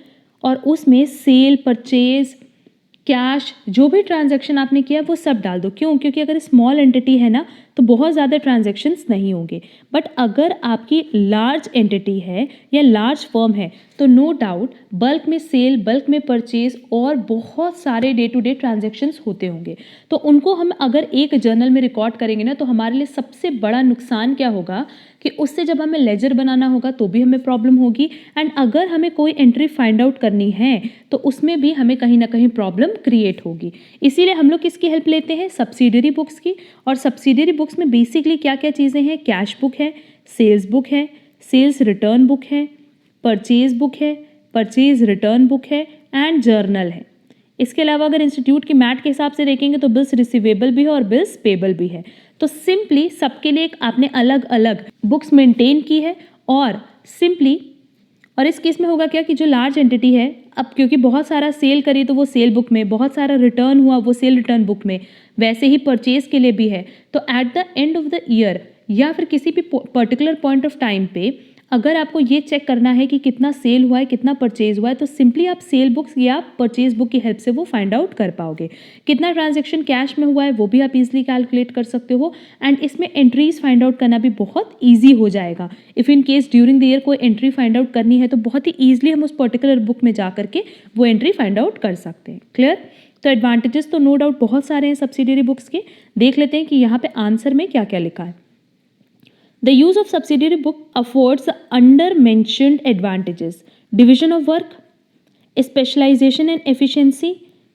और उसमें सेल, परचेज, कैश, जो भी ट्रांजैक्शन आपने किया वो सब डाल दो। क्यों? क्योंकि अगर स्मॉल एंटिटी है ना तो बहुत ज़्यादा ट्रांजैक्शंस नहीं होंगे, बट अगर आपकी लार्ज एंटिटी है या लार्ज फर्म है तो नो डाउट बल्क में सेल, बल्क में परचेज और बहुत सारे डे टू डे ट्रांजैक्शंस होते होंगे। तो उनको हम अगर एक जर्नल में रिकॉर्ड करेंगे ना तो हमारे लिए सबसे बड़ा नुकसान क्या होगा कि उससे जब हमें लेजर बनाना होगा तो भी हमें प्रॉब्लम होगी, एंड अगर हमें कोई एंट्री फाइंड आउट करनी है तो उसमें भी हमें कहीं ना कहीं प्रॉब्लम क्रिएट होगी। इसीलिए हम लोग किसकी हेल्प लेते हैं, सब्सिडियरी बुक्स की। और सब्सिडियरी बुक्स में बेसिकली क्या क्या चीज़ें हैं, कैश बुक है, सेल्स बुक है, सेल्स रिटर्न बुक है, परचेज बुक है, परचेज रिटर्न बुक है एंड जर्नल है। इसके अलावा अगर इंस्टीट्यूट की मैट के हिसाब से देखेंगे तो बिल्स रिसीवेबल भी है और बिल्स पेबल भी है। तो सिंपली सबके लिए एक आपने अलग अलग बुक्स मेंटेन की है। और सिंपली और इस केस में होगा क्या कि जो लार्ज एंटिटी है, अब क्योंकि बहुत सारा सेल करी तो वो सेल बुक में, बहुत सारा रिटर्न हुआ वो सेल रिटर्न बुक में, वैसे ही परचेज के लिए भी है। तो at the end of the year या फिर किसी भी पर्टिकुलर पॉइंट ऑफ टाइम पे अगर आपको ये चेक करना है कि कितना सेल हुआ है, कितना परचेज हुआ है, तो सिंपली आप सेल बुक्स या परचेज बुक की हेल्प से वो फाइंड आउट कर पाओगे। कितना ट्रांजैक्शन कैश में हुआ है वो भी आप इजीली कैलकुलेट कर सकते हो, एंड इसमें एंट्रीज फाइंड आउट करना भी बहुत ईजी हो जाएगा। If in case during the year कोई एंट्री फाइंड आउट करनी है तो बहुत ही ईजिली हम उस पर्टिकुलर बुक में जा करके वो एंट्री फाइंड आउट कर सकते हैं। क्लियर? तो एडवांटेजेस तो नो डाउट बहुत सारे हैं सब्सिडियरी बुक्स के। देख लेते हैं कि यहाँ पे आंसर में क्या क्या लिखा है। The use of subsidiary book affords the under-mentioned advantages: division of work, specialization and efficiency,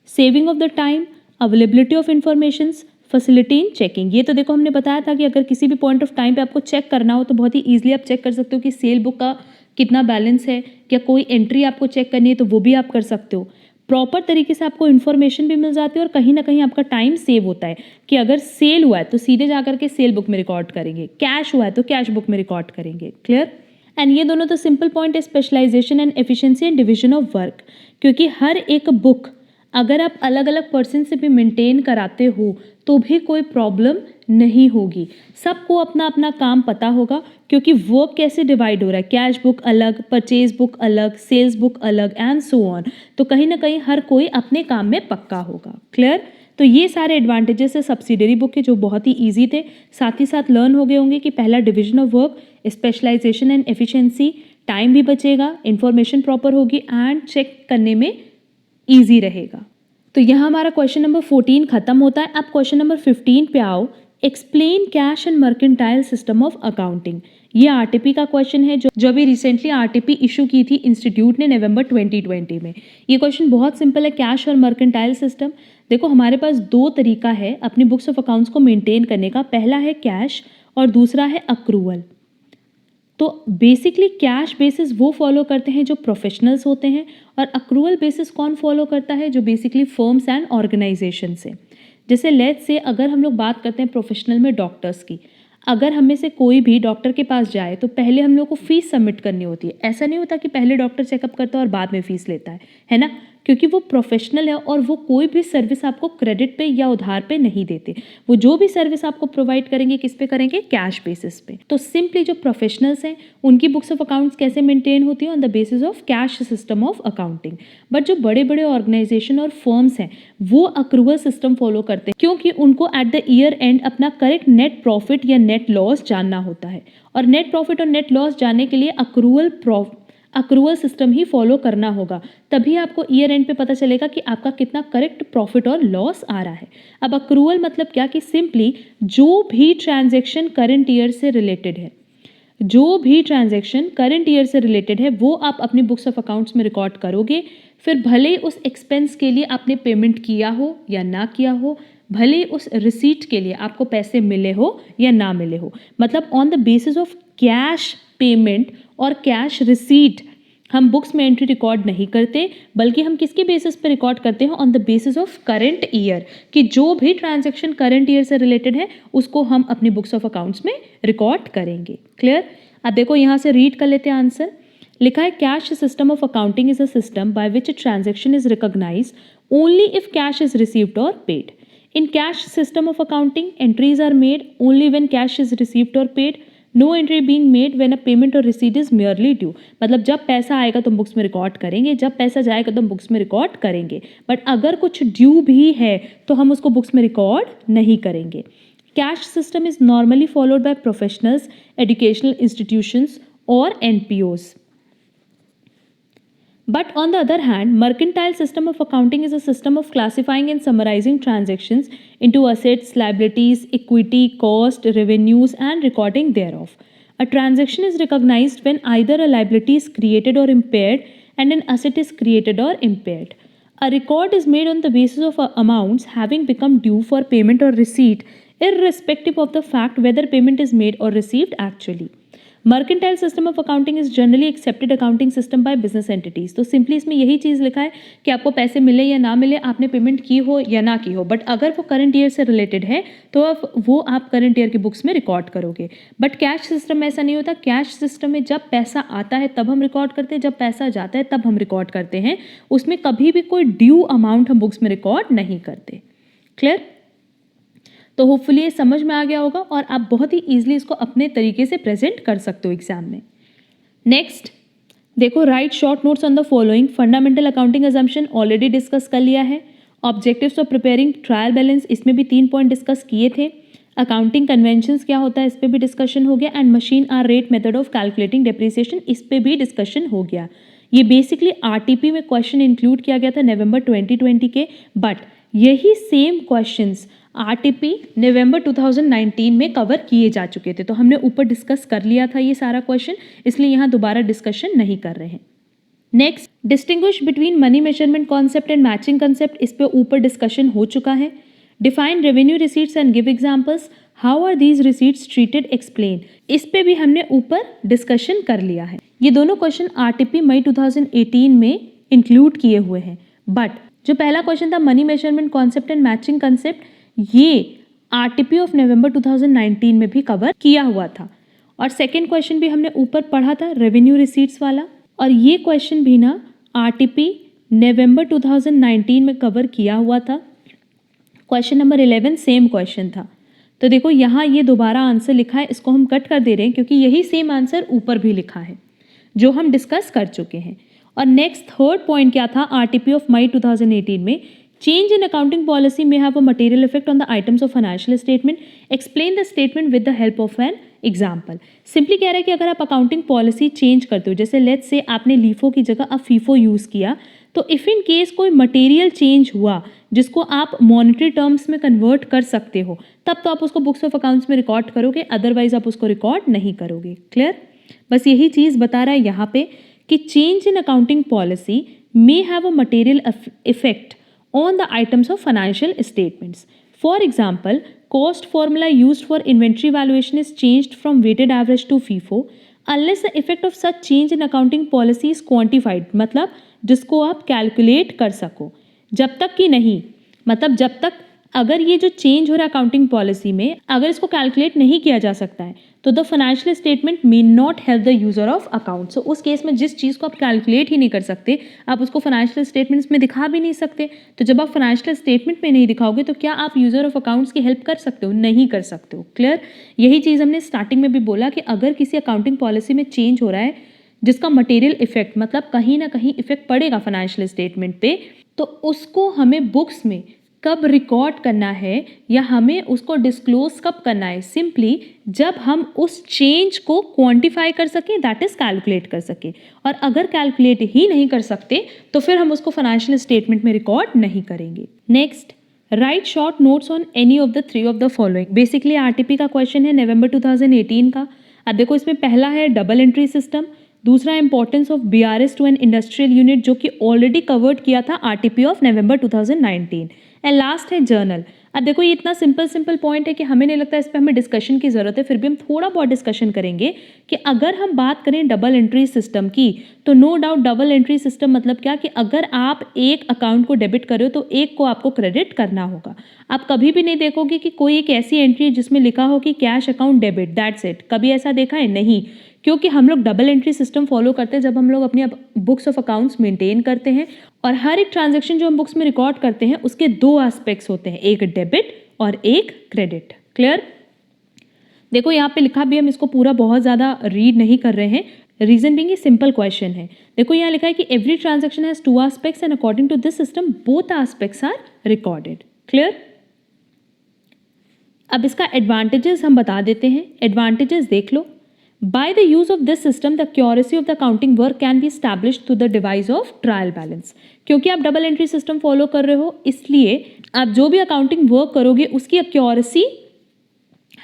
saving of the time, availability of informations, facility in checking। ये तो देखो हमने बताया था कि अगर किसी भी पॉइंट ऑफ टाइम पे आपको चेक करना हो तो बहुत ही ईजिली आप चेक कर सकते हो कि सेल बुक का कितना बैलेंस है, क्या कोई एंट्री आपको चेक करनी है तो वो भी आप कर सकते हो। प्रॉपर तरीके से आपको इन्फॉर्मेशन भी मिल जाती है और कहीं ना कहीं आपका टाइम सेव होता है कि अगर सेल हुआ है तो सीधे जाकर के सेल बुक में रिकॉर्ड करेंगे, कैश हुआ है तो कैश बुक में रिकॉर्ड करेंगे। क्लियर? एंड ये दोनों तो सिंपल पॉइंट है, specialisation and efficiency and division of work, क्योंकि हर एक बुक अगर आप अलग अलग पर्सन से भी मेंटेन कराते हो तो भी कोई प्रॉब्लम नहीं होगी। सबको अपना अपना काम पता होगा क्योंकि वर्क कैसे डिवाइड हो रहा है, कैश बुक अलग, परचेज बुक अलग, सेल्स बुक अलग एंड सो ऑन। तो कहीं ना कहीं हर कोई अपने काम में पक्का होगा। क्लियर? तो ये सारे एडवांटेजेस है सब्सिडियरी बुक के जो बहुत ही ईजी थे। साथ ही साथ लर्न हो गए होंगे कि पहला division of work, specialisation and efficiency, time भी बचेगा, इंफॉर्मेशन प्रॉपर होगी एंड चेक करने में ईजी रहेगा। तो यहाँ हमारा क्वेश्चन नंबर 14 खत्म होता है। अब क्वेश्चन नंबर 15 पे आओ। Explain cash and mercantile system of accounting. ये आरटीपी का क्वेश्चन है जो अभी रिसेंटली आरटीपी इशू की थी इंस्टीट्यूट ने नवंबर 2020 में। ये क्वेश्चन बहुत सिंपल है, कैश और मर्केंटाइल सिस्टम। देखो हमारे पास दो तरीका है अपनी बुक्स ऑफ अकाउंट्स को मेंटेन करने का, पहला है कैश और दूसरा है अक्रूवल। तो बेसिकली कैश बेसिस वो फॉलो करते हैं जो प्रोफेशनल्स होते हैं, और अक्रूवल बेसिस कौन फॉलो करता है, जो बेसिकली फर्म्स एंड ऑर्गेनाइजेशन से। जैसे लेट्स से अगर हम लोग बात करते हैं प्रोफेशनल में डॉक्टर्स की, अगर हम में से कोई भी डॉक्टर के पास जाए तो पहले हम लोग को फीस सबमिट करनी होती है। ऐसा नहीं होता कि पहले डॉक्टर चेकअप करता है और बाद में फीस लेता है ना, क्योंकि वो प्रोफेशनल है और वो कोई भी सर्विस आपको क्रेडिट पे या उधार पे नहीं देते। वो जो भी सर्विस आपको प्रोवाइड करेंगे किस पे करेंगे, कैश बेसिस पे। तो सिंपली जो प्रोफेशनल्स हैं उनकी बुक्स ऑफ अकाउंट्स कैसे मेंटेन होती है, on the basis of cash system of accounting. But जो बड़े बड़े ऑर्गेनाइजेशन और फर्म्स हैं वो अक्रूवल सिस्टम फॉलो करते हैं, क्योंकि उनको एट द ईयर एंड अपना करेक्ट नेट प्रॉफिट या नेट लॉस जानना होता है, और नेट प्रॉफिट और नेट लॉस जानने के लिए अक्रूवल सिस्टम ही फॉलो करना होगा। तभी आपको ईयर एंड पे पता चलेगा कि आपका कितना करेक्ट प्रॉफिट और लॉस आ रहा है। अब अक्रूवल मतलब क्या, कि सिंपली जो भी ट्रांजैक्शन करंट ईयर से रिलेटेड है, जो भी ट्रांजैक्शन करंट ईयर से रिलेटेड है वो आप अपनी बुक्स ऑफ अकाउंट्स में रिकॉर्ड करोगे। फिर भले उस एक्सपेंस के लिए आपने पेमेंट किया हो या ना किया हो, भले उस रिसीट के लिए आपको पैसे मिले हो या ना मिले हो, मतलब on the basis of cash payment और कैश रिसीट हम बुक्स में एंट्री रिकॉर्ड नहीं करते, बल्कि हम किसके बेसिस पे रिकॉर्ड करते हैं, on the basis of current year, कि जो भी ट्रांजैक्शन करंट ईयर से रिलेटेड है उसको हम अपनी बुक्स ऑफ अकाउंट्स में रिकॉर्ड करेंगे। क्लियर। अब देखो यहाँ से रीड कर लेते हैं आंसर। लिखा है cash system of accounting is a system by which a transaction is recognised only if cash is received और paid. In cash system of accounting, entries are made only when cash is received or paid. No entry being made when a payment or receipt is merely due. मतलब जब पैसा आएगा तो हम books में record करेंगे, जब पैसा जाएगा तो हम बुक्स में रिकॉर्ड करेंगे, बट अगर कुछ ड्यू भी है तो हम उसको बुक्स में रिकॉर्ड नहीं करेंगे। Cash system is normally followed by professionals, educational institutions और NPOs. But on the other hand, mercantile system of accounting is a system of classifying and summarizing transactions into assets, liabilities, equity, cost, revenues, and recording thereof. A transaction is recognized when either a liability is created or impaired and an asset is created or impaired. A record is made on the basis of amounts having become due for payment or receipt, irrespective of the fact whether payment is made or received actually. Mercantile system of accounting is generally accepted accounting system by business entities. तो simply इसमें यही चीज़ लिखा है कि आपको पैसे मिले या ना मिले, आपने पेमेंट की हो या ना की हो, बट अगर वो करंट ईयर से रिलेटेड है तो वो आप करंट ईयर की बुक्स में रिकॉर्ड करोगे। बट कैश सिस्टम में ऐसा नहीं होता। कैश सिस्टम में जब पैसा आता है तब हम रिकॉर्ड करते हैं, जब पैसा जाता है तब हम रिकॉर्ड करते हैं। उसमें कभी भी कोई ड्यू अमाउंट हम बुक्स में रिकॉर्ड नहीं करते। क्लियर। तो होपफुली ये समझ में आ गया होगा और आप बहुत ही ईजिली इसको अपने तरीके से प्रेजेंट कर सकते हो एग्जाम में। नेक्स्ट देखो, right short notes on the following. Fundamental accounting assumption already discuss कर लिया है। Objectives of preparing trial balance, इसमें भी 3 पॉइंट डिस्कस किए थे। अकाउंटिंग कन्वेंशंस क्या होता है, इस पर भी डिस्कशन हो गया। And machine hour rate method of calculating depreciation, इस पर भी डिस्कशन हो गया। ये बेसिकली आरटीपी में क्वेश्चन इंक्लूड किया गया था नवंबर 2020 के, बट यही सेम क्वेश्चंस आरटीपी नवंबर 2019 में कवर किए जा चुके थे। तो हमने ऊपर डिस्कस कर लिया था ये सारा क्वेश्चन, इसलिए यहाँ दोबारा डिस्कशन नहीं कर रहे हैं। Next, distinguish between money measurement concept and matching concept, इस पे ऊपर डिस्कशन हो चुका है। Define revenue receipts and give examples, how are these receipts treated, explain, इस पे भी हमने ऊपर डिस्कशन कर लिया है। ये दोनों क्वेश्चन आरटीपी मई 2018 में इंक्लूड किए हुए हैं। बट जो पहला क्वेश्चन था money measurement concept and matching concept, ये आरटीपी ऑफ नवंबर 2019 में भी कवर किया हुआ था। और सेकेंड क्वेश्चन भी हमने ऊपर पढ़ा था रेवेन्यू रिसीट्स वाला, और ये क्वेश्चन भी ना आरटीपी नवंबर 2019 में कवर किया हुआ था। क्वेश्चन नंबर 11 सेम क्वेश्चन था। तो देखो यहाँ ये दोबारा आंसर लिखा है, इसको हम कट कर दे रहे हैं क्योंकि यही सेम आंसर ऊपर भी लिखा है जो हम डिस्कस कर चुके हैं। और नेक्स्ट थर्ड पॉइंट क्या था आरटीपी ऑफ मई 2018 में, change in accounting policy may have a material effect on the items of financial statement. Explain the statement with the help of an example simply कह रहा है कि अगर आप accounting policy change करते हो, जैसे लेट्स से आपने लीफो की जगह अब फीफो यूज़ किया, तो इफ़ इन केस कोई मटेरियल चेंज हुआ जिसको आप मॉनेटरी टर्म्स में कन्वर्ट कर सकते हो, तब तो आप उसको बुक्स ऑफ अकाउंट्स में रिकॉर्ड करोगे, अदरवाइज आप उसको रिकॉर्ड नहीं करोगे। क्लियर? बस यही चीज़ बता रहा है यहाँ पे कि change in accounting policy may have a material effect on the items of financial statements. For example, cost formula used for inventory valuation is changed from weighted average to FIFO unless the effect of such change in accounting policy is quantified. मतलब जिसको आप calculate कर सको, जब तक कि नहीं, मतलब जब तक अगर ये जो चेंज हो रहा है अकाउंटिंग पॉलिसी में, अगर इसको कैलकुलेट नहीं किया जा सकता है तो the financial statement may not help the user of account. So उस केस में जिस चीज़ को आप कैलकुलेट ही नहीं कर सकते, आप उसको फाइनेंशियल स्टेटमेंट्स में दिखा भी नहीं सकते, तो जब आप फाइनेंशियल स्टेटमेंट में नहीं दिखाओगे तो क्या आप यूजर ऑफ अकाउंट्स की हेल्प कर सकते हो? नहीं कर सकते हो। क्लियर? यही चीज़ हमने स्टार्टिंग में भी बोला कि अगर किसी अकाउंटिंग पॉलिसी में चेंज हो रहा है जिसका मटेरियल इफेक्ट, मतलब कहीं ना कहीं इफेक्ट पड़ेगा फाइनेंशियल स्टेटमेंट पे, तो उसको हमें बुक्स में कब रिकॉर्ड करना है या हमें उसको डिस्क्लोज कब करना है? सिंपली जब हम उस चेंज को क्वांटिफाई कर सकें, दैट इज कैलकुलेट कर सकें। और अगर कैलकुलेट ही नहीं कर सकते तो फिर हम उसको फाइनेंशियल स्टेटमेंट में रिकॉर्ड नहीं करेंगे। Next, write short notes on any of the three of the following. Basically RTP का क्वेश्चन है नवंबर 2018 का। अब देखो इसमें पहला है डबल एंट्री सिस्टम, दूसरा importance of BRS to an industrial unit जो कि ऑलरेडी कवर्ड किया था RTP of November 2019, and last है जर्नल। अब देखो ये इतना सिंपल पॉइंट है कि हमें नहीं लगता इस पर हमें डिस्कशन की ज़रूरत है, फिर भी हम थोड़ा बहुत डिस्कशन करेंगे कि अगर हम बात करें डबल एंट्री सिस्टम की, तो no doubt double entry system मतलब क्या कि अगर आप एक अकाउंट को डेबिट कर रहे हो तो एक को आपको क्रेडिट करना होगा। आप कभी भी नहीं देखोगे कि कोई एक ऐसी एंट्री है जिसमें लिखा हो कि cash account debit, that's it. कभी ऐसा देखा है? नहीं, क्योंकि हम लोग डबल एंट्री सिस्टम फॉलो करते हैं जब हम लोग अपनी बुक्स ऑफ अकाउंट्स मेंटेन करते हैं, और हर एक ट्रांजैक्शन जो हम बुक्स में रिकॉर्ड करते हैं उसके दो एस्पेक्ट्स होते हैं, एक डेबिट और एक क्रेडिट। क्लियर? देखो यहाँ पे लिखा भी, हम इसको पूरा बहुत ज़्यादा रीड नहीं कर रहे हैं, रीजन बीइंग ये सिंपल क्वेश्चन है। देखो यहाँ लिखा है कि every transaction has two aspects and according to this system both aspects are recorded. Clear? अब इसका एडवांटेजेस हम बता देते हैं। एडवांटेजेस देख लो। By the use of this system, the accuracy of the accounting work can be established through the device of trial balance. क्योंकि आप double entry system follow कर रहे हो, इसलिए आप जो भी अकाउंटिंग वर्क करोगे उसकी एक्यूरेसी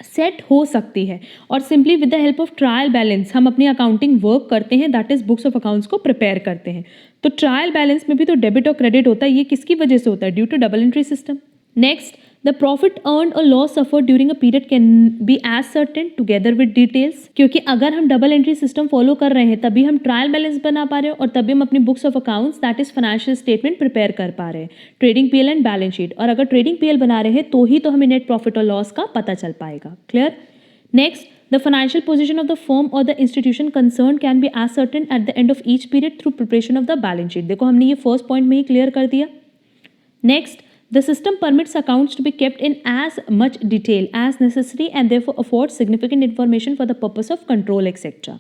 सेट हो सकती है। और simply with the help of trial balance हम अपनी अकाउंटिंग वर्क करते हैं, that is books of accounts को प्रिपेयर करते हैं। तो ट्रायल बैलेंस में भी तो डेबिट और क्रेडिट होता है, ये किसकी वजह से होता है? Due to double entry system. Next, the profit earned or loss suffered during a period can be ascertained together with details। क्योंकि अगर हम डबल एंट्री सिस्टम फॉलो कर रहे हैं तभी हम ट्रायल बैलेंस बना पा रहे हैं और तभी हम अपनी books of accounts that is financial statement prepare कर पा रहे हैं, trading PL and balance sheet. और अगर ट्रेडिंग पीएल बना रहे हैं तो ही तो हमें नेट प्रॉफिट और लॉस का पता चल पाएगा। Clear? Next, the financial position of the firm or the institution concerned can be ascertained at the end of each period through preparation of the balance sheet। देखो हमने ये फर्स्ट पॉइंट में ही clear कर दिया। Next, the system permits accounts to be kept in as much detail as necessary and therefore affords significant information for the purpose of control etc.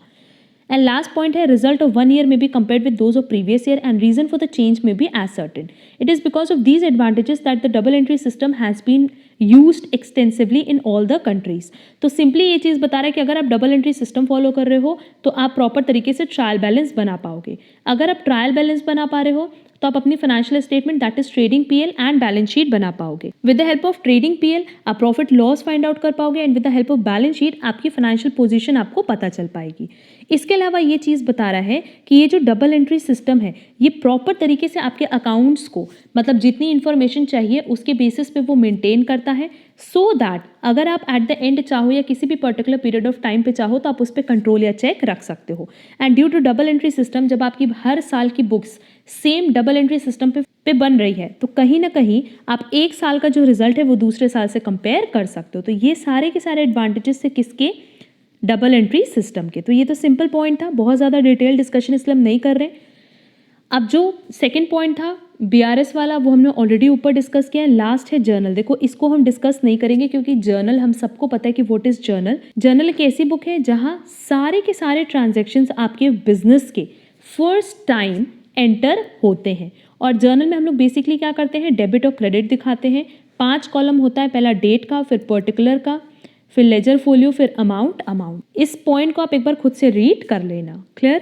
And last point है, result of 1 year may be compared with those of previous year and reason for the change may be ascertained. It is because of these advantages that the double entry system has been used extensively in all the countries। तो simply ये चीज़ बता रहा है कि अगर आप double entry system follow कर रहे हो तो आप प्रॉपर तरीके से ट्रायल बैलेंस बना पाओगे। अगर आप ट्रायल बैलेंस बना पा रहे हो तो आप अपनी financial statement that is trading PL and balance sheet बना पाओगे। With the help of trading PL आप प्रॉफिट लॉस फाइंड आउट कर पाओगे and with the help of balance sheet आपकी फाइनेंशियल पोजीशन आपको पता चल पाएगी। इसके अलावा ये चीज़ बता रहा है कि ये जो डबल एंट्री सिस्टम है ये प्रॉपर तरीके से आपके अकाउंट्स को, मतलब जितनी इन्फॉर्मेशन चाहिए उसके बेसिस पे वो मेंटेन करता है, सो दैट अगर आप एट द एंड चाहो या किसी भी पर्टिकुलर पीरियड ऑफ टाइम पे चाहो तो आप उस पर कंट्रोल या चेक रख सकते हो। And due to double entry system जब आपकी हर साल की books same double entry system पे बन रही है तो कहीं ना कहीं आप एक साल का जो रिजल्ट है वो दूसरे साल से कंपेयर कर सकते हो। तो ये सारे के सारे एडवांटेजेस से किसके? डबल एंट्री सिस्टम के। तो ये तो सिंपल पॉइंट था, बहुत ज़्यादा डिटेल डिस्कशन इसलिए हम नहीं कर रहे। अब जो सेकंड पॉइंट था बीआरएस वाला वो हमने ऑलरेडी ऊपर डिस्कस किया है। लास्ट है जर्नल। देखो इसको हम डिस्कस नहीं करेंगे क्योंकि जर्नल हम सबको पता है कि व्हाट इज जर्नल। जर्नल एक ऐसी बुक है जहाँ सारे के सारे ट्रांजैक्शंस आपके बिजनेस के फर्स्ट टाइम एंटर होते हैं। और जर्नल में हम लोग बेसिकली क्या करते हैं? डेबिट और क्रेडिट दिखाते हैं। 5 कॉलम होता है, पहला डेट का, फिर पर्टिकुलर का, फिर लेजर फोलियो, फिर अमाउंट। इस पॉइंट को आप एक बार खुद से रीड कर लेना। क्लियर?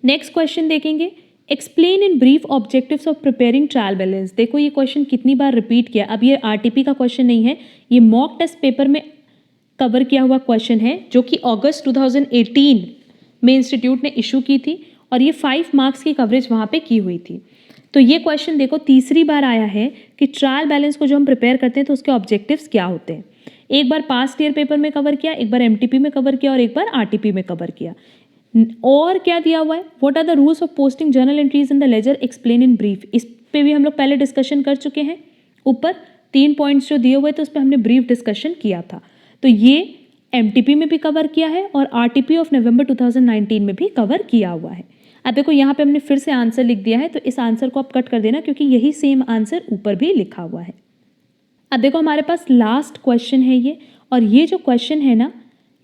नेक्स्ट क्वेश्चन देखेंगे, explain in brief objectives of preparing trial balance. देखो ये क्वेश्चन कितनी बार रिपीट किया। अब ये आरटीपी का क्वेश्चन नहीं है, ये मॉक टेस्ट पेपर में कवर किया हुआ क्वेश्चन है जो कि अगस्त 2018 में इंस्टीट्यूट ने इशू की थी और ये 5 मार्क्स की कवरेज वहाँ पे की हुई थी। तो ये क्वेश्चन देखो तीसरी बार आया है कि ट्रायल बैलेंस को जो हम प्रिपेयर करते हैं तो उसके ऑब्जेक्टिव्स क्या होते हैं। एक बार पास्ट ईयर पेपर में कवर किया, एक बार एमटीपी में कवर किया और एक बार आरटीपी में कवर किया। और क्या दिया हुआ है, what are the rules of posting journal entries in the ledger, explain in brief. इस पे भी हम लोग पहले डिस्कशन कर चुके हैं। ऊपर 3 पॉइंट्स जो दिए हुए थे उस पर हमने ब्रीफ डिस्कशन किया था। तो ये एमटीपी में भी कवर किया है और आरटीपी ऑफ नवंबर 2019 में भी कवर किया हुआ है। अब देखो यहाँ पे हमने फिर से आंसर लिख दिया है, तो इस आंसर को आप कट कर देना क्योंकि यही सेम आंसर ऊपर भी लिखा हुआ है। अब देखो हमारे पास लास्ट क्वेश्चन है ये, और ये जो क्वेश्चन है ना,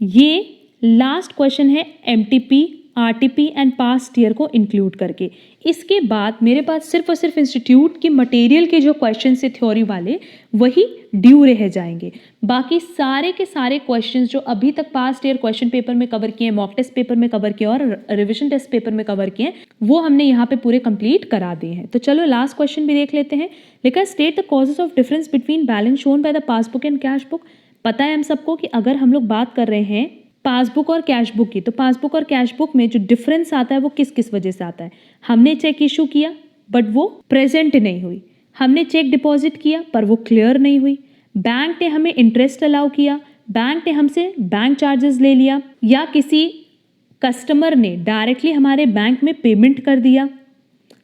ये लास्ट क्वेश्चन है MTP, RTP and past year को इंक्लूड करके। इसके बाद मेरे पास सिर्फ और सिर्फ इंस्टीट्यूट के मटेरियल के जो क्वेश्चन से थ्योरी वाले वही ड्यू रह जाएंगे। बाकी सारे के सारे क्वेश्चंस जो अभी तक पास्ट ईयर क्वेश्चन पेपर में कवर किए, मॉक टेस्ट पेपर में कवर किए और रिविजन टेस्ट पेपर में कवर किए, वो हमने यहाँ पे पूरे कंप्लीट करा दिए हैं। तो चलो लास्ट क्वेश्चन भी देख लेते हैं। लिखा state the causes of difference between balance shown by the passbook and cash book. पता है हम सबको कि अगर हम लोग बात कर रहे हैं पासबुक और कैश बुक की, तो पासबुक और कैश बुक में जो डिफरेंस आता है वो किस किस वजह से आता है। हमने चेक इशू किया बट वो प्रेजेंट नहीं हुई, हमने चेक डिपॉजिट किया पर वो क्लियर नहीं हुई, बैंक ने हमें इंटरेस्ट अलाउ किया, बैंक ने हमसे बैंक चार्जेस ले लिया, या किसी कस्टमर ने डायरेक्टली हमारे बैंक में पेमेंट कर दिया,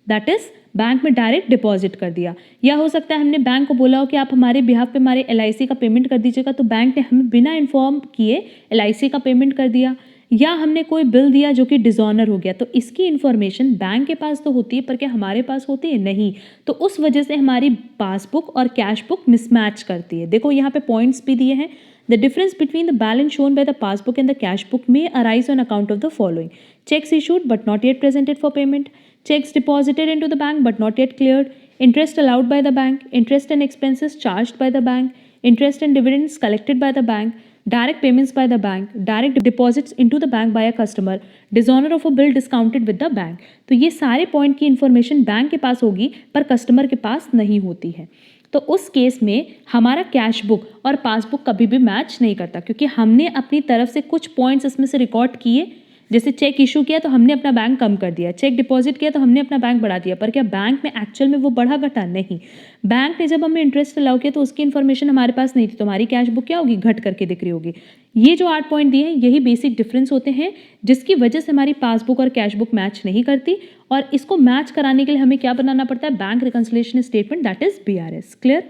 दैट इज बैंक में डायरेक्ट डिपॉजिट कर दिया। या हो सकता है हमने बैंक को बोला हो कि आप हमारे बिहाफ पे हमारे एलआईसी का पेमेंट कर दीजिएगा, तो बैंक ने हमें बिना इन्फॉर्म किए एलआईसी का पेमेंट कर दिया। या हमने कोई बिल दिया जो कि डिसऑनर हो गया, तो इसकी इन्फॉर्मेशन बैंक के पास तो होती है पर क्या हमारे पास होती है? नहीं। तो उस वजह से हमारी पासबुक और कैश बुक मिसमैच करती है। देखो यहाँ पे पॉइंट्स भी दिए हैं। The difference between the balance shown by the passbook and the cash book may arise on account of the following: checks issued but not yet presented for payment, checks deposited into the bank but not yet cleared, interest allowed by the bank, interest and expenses charged by the bank, interest and dividends collected by the bank, direct payments by the bank, direct deposits into the bank by a customer, dishonor of a bill discounted with the bank। तो ये सारे point की information bank के पास होगी पर customer के पास नहीं होती है। तो उस केस में हमारा कैश बुक और पासबुक कभी भी मैच नहीं करता, क्योंकि हमने अपनी तरफ से कुछ पॉइंट्स इसमें से रिकॉर्ड किए। जैसे चेक इशू किया तो हमने अपना बैंक कम कर दिया, चेक डिपॉजिट किया तो हमने अपना बैंक बढ़ा दिया, पर क्या बैंक में एक्चुअल में वो बढ़ा घटा? नहीं। बैंक ने जब हमें इंटरेस्ट अलाउ किया तो उसकी इन्फॉर्मेशन हमारे पास नहीं थी, तो हमारी कैश बुक क्या होगी? घट करके दिख रही होगी। ये जो 8 पॉइंट दिए हैं यही बेसिक डिफरेंस होते हैं जिसकी वजह से हमारी पासबुक और कैश बुक मैच नहीं करती, और इसको मैच कराने के लिए हमें क्या बनाना पड़ता है? Bank reconciliation statement, that is BRS। Clear?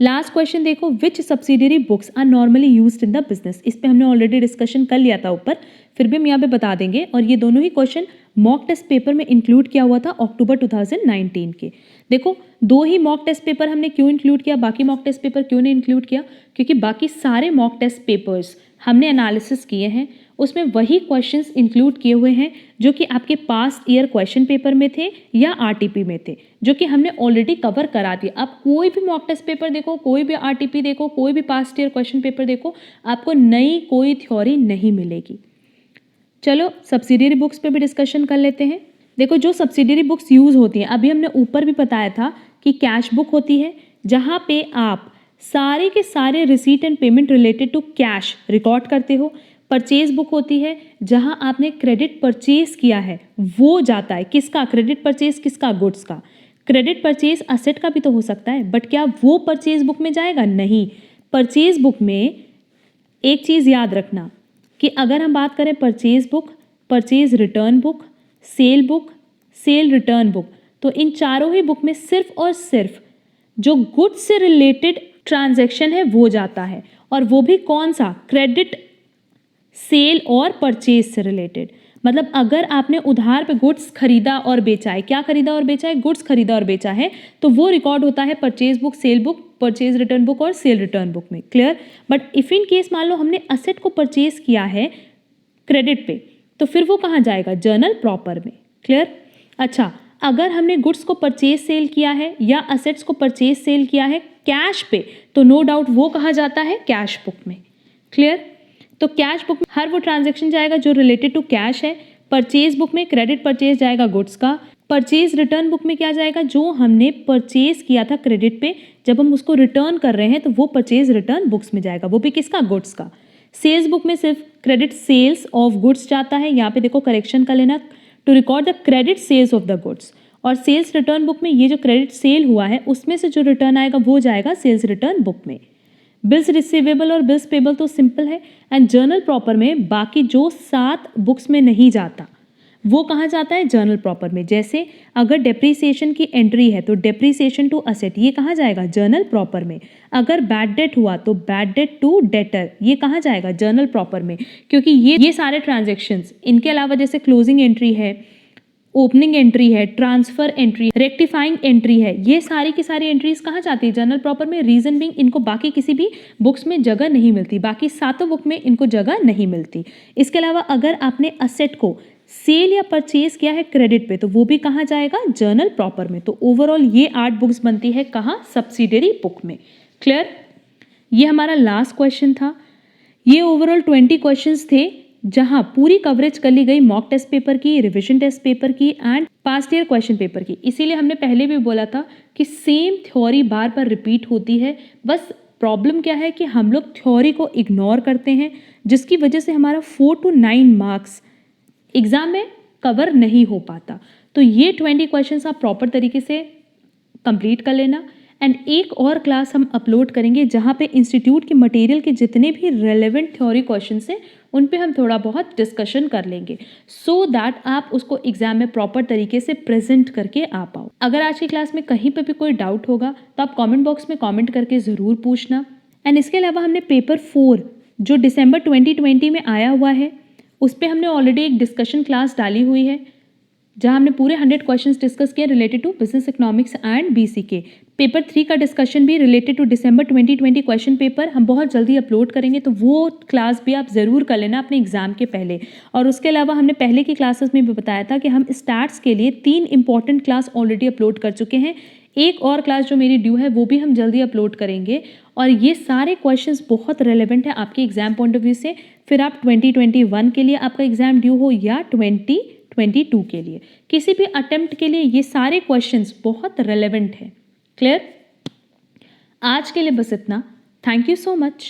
Last question देखो, which subsidiary books are normally used in the business. इस पे हमने ऑलरेडी डिस्कशन कर लिया था ऊपर, फिर भी हम यहाँ पे बता देंगे। और ये दोनों ही क्वेश्चन मॉक टेस्ट पेपर में इंक्लूड किया हुआ था अक्टूबर 2019 के। देखो 2 ही मॉक टेस्ट पेपर हमने क्यों इंक्लूड किया, बाकी मॉक टेस्ट पेपर क्यों नहीं इंक्लूड किया? क्योंकि बाकी सारे मॉक टेस्ट पेपर्स हमने एनालिसिस किए हैं, उसमें वही क्वेश्चंस इंक्लूड किए हुए हैं जो कि आपके पास्ट ईयर क्वेश्चन पेपर में थे या आरटीपी में थे, जो कि हमने ऑलरेडी कवर करा दिया। आप कोई भी मॉक टेस्ट पेपर देखो, कोई भी आरटीपी देखो, कोई भी पास्ट ईयर क्वेश्चन पेपर देखो, आपको नई कोई थ्योरी नहीं मिलेगी। चलो सब्सिडियरी बुक्स पे भी डिस्कशन कर लेते हैं। देखो जो सब्सिडियरी बुक्स यूज़ होती हैं, अभी हमने ऊपर भी बताया था कि कैश बुक होती है जहाँ पे आप सारे के सारे receipt and payment related to cash record करते हो। परचेज बुक होती है जहां आपने क्रेडिट परचेज किया है वो जाता है किसका? क्रेडिट परचेज किसका? गुड्स का। क्रेडिट परचेज असेट का भी तो हो सकता है, बट क्या वो परचेज बुक में जाएगा? नहीं। परचेज बुक में एक चीज़ याद रखना कि अगर हम बात करें purchase book, purchase return book, cell book, cell return book, तो इन चारों ही बुक में सिर्फ और सिर्फ जो गुड्स से रिलेटेड ट्रांजैक्शन है वो जाता है, और वो भी कौन सा? क्रेडिट, सेल और परचेज से रिलेटेड। मतलब अगर आपने उधार पे गुड्स खरीदा और बेचा है, क्या खरीदा और बेचा है? गुड्स खरीदा और बेचा है, तो वो रिकॉर्ड होता है purchase book, cell book, purchase return book और सेल रिटर्न बुक में। Clear? But if in case मान लो हमने असेट को परचेज किया है क्रेडिट पे, तो फिर वो कहाँ जाएगा? जर्नल प्रॉपर में। क्लियर? अच्छा, अगर हमने गुड्स को परचेज सेल किया है या असेट्स को परचेज सेल किया है कैश पे, तो नो डाउट वो कहा जाता है कैश बुक में। क्लियर? तो कैश बुक में हर वो ट्रांजैक्शन जाएगा जो रिलेटेड टू कैश है। परचेज बुक में क्रेडिट परचेज जाएगा गुड्स का। परचेज रिटर्न बुक में क्या जाएगा, जो हमने परचेज किया था क्रेडिट पे, जब हम उसको रिटर्न कर रहे हैं तो वो परचेज रिटर्न बुक्स में जाएगा, वो भी किसका, गुड्स का। सेल्स बुक में सिर्फ क्रेडिट सेल्स ऑफ गुड्स जाता है, यहाँ पे देखो करेक्शन का लेना, to record the credit sales of the goods. और सेल्स रिटर्न बुक में ये जो क्रेडिट सेल हुआ है उसमें से जो रिटर्न आएगा वो जाएगा सेल्स रिटर्न बुक में। बिल्स रिसीवेबल और बिल्स पेबल तो सिंपल है। एंड जर्नल प्रॉपर में बाकी जो 7 बुक्स में नहीं जाता वो कहाँ जाता है, जर्नल प्रॉपर में। जैसे अगर डेप्रीसिएशन की एंट्री है तो डेप्रीसिएशन टू असेट, ये कहाँ जाएगा, जर्नल प्रॉपर में। अगर बैड डेट हुआ तो बैड डेट टू डेटर, ये कहाँ जाएगा, जर्नल प्रॉपर में। क्योंकि ये सारे ट्रांजेक्शन्स, इनके अलावा जैसे क्लोजिंग एंट्री है, ओपनिंग एंट्री है, ट्रांसफर एंट्री, रेक्टिफाइंग एंट्री है, ये सारी की सारी एंट्रीज कहाँ जाती है, जर्नल प्रॉपर में। रीजन बिंग इनको बाकी किसी भी बुक्स में जगह नहीं मिलती, बाकी 7 बुक में इनको जगह नहीं मिलती। इसके अलावा अगर आपने असेट को सेल या परचेज किया है क्रेडिट पे तो वो भी कहाँ जाएगा, जर्नल प्रॉपर में। तो ओवरऑल ये 8 बुक्स बनती है कहाँ, सब्सिडरी बुक में। क्लियर? ये हमारा लास्ट क्वेश्चन था। ये ओवरऑल 20 क्वेश्चंस थे जहां पूरी कवरेज कर ली गई मॉक टेस्ट पेपर की, रिविजन टेस्ट पेपर की and past year question paper की। इसीलिए हमने पहले भी बोला था कि सेम थ्योरी बार बार रिपीट होती है। बस प्रॉब्लम क्या है कि हम लोग थ्योरी को इग्नोर करते हैं, जिसकी वजह से हमारा 4 to 9 मार्क्स एग्जाम में कवर नहीं हो पाता। तो ये 20 क्वेश्चंस आप प्रॉपर तरीके से कंप्लीट कर लेना। एंड एक और क्लास हम अपलोड करेंगे जहाँ पे इंस्टीट्यूट के मटेरियल के जितने भी रेलेवेंट थ्योरी क्वेश्चंस हैं उन पे हम थोड़ा बहुत डिस्कशन कर लेंगे, सो दैट आप उसको एग्जाम में प्रॉपर तरीके से प्रेजेंट करके आ पाओ। अगर आज की क्लास में कहीं पे भी कोई डाउट होगा तो आप कमेंट बॉक्स में कमेंट करके ज़रूर पूछना। एंड इसके अलावा हमने पेपर 4 जो दिसंबर 2020 में आया हुआ है उस पर हमने ऑलरेडी एक डिस्कशन क्लास डाली हुई है जहां हमने पूरे 100 क्वेश्चंस डिस्कस किए related to business economics and BCK. Paper 3 का डिस्कशन भी related to December 2020 question paper हम बहुत जल्दी अपलोड करेंगे, तो वो क्लास भी आप ज़रूर कर लेना अपने एग्जाम के पहले। और उसके अलावा हमने पहले की क्लासेस में भी बताया था कि हम स्टार्ट्स के लिए 3 इंपॉर्टेंट क्लास ऑलरेडी अपलोड कर चुके हैं। एक और क्लास जो मेरी ड्यू है वो भी हम जल्दी अपलोड करेंगे। और ये सारे क्वेश्चंस बहुत रेलेवेंट है आपके एग्जाम पॉइंट ऑफ व्यू से, फिर आप 2021 के लिए आपका एग्जाम ड्यू हो या 2022 के लिए, किसी भी अटेम्प्ट के लिए ये सारे क्वेश्चंस बहुत रेलेवेंट है। क्लियर? आज के लिए बस इतना। Thank you so much.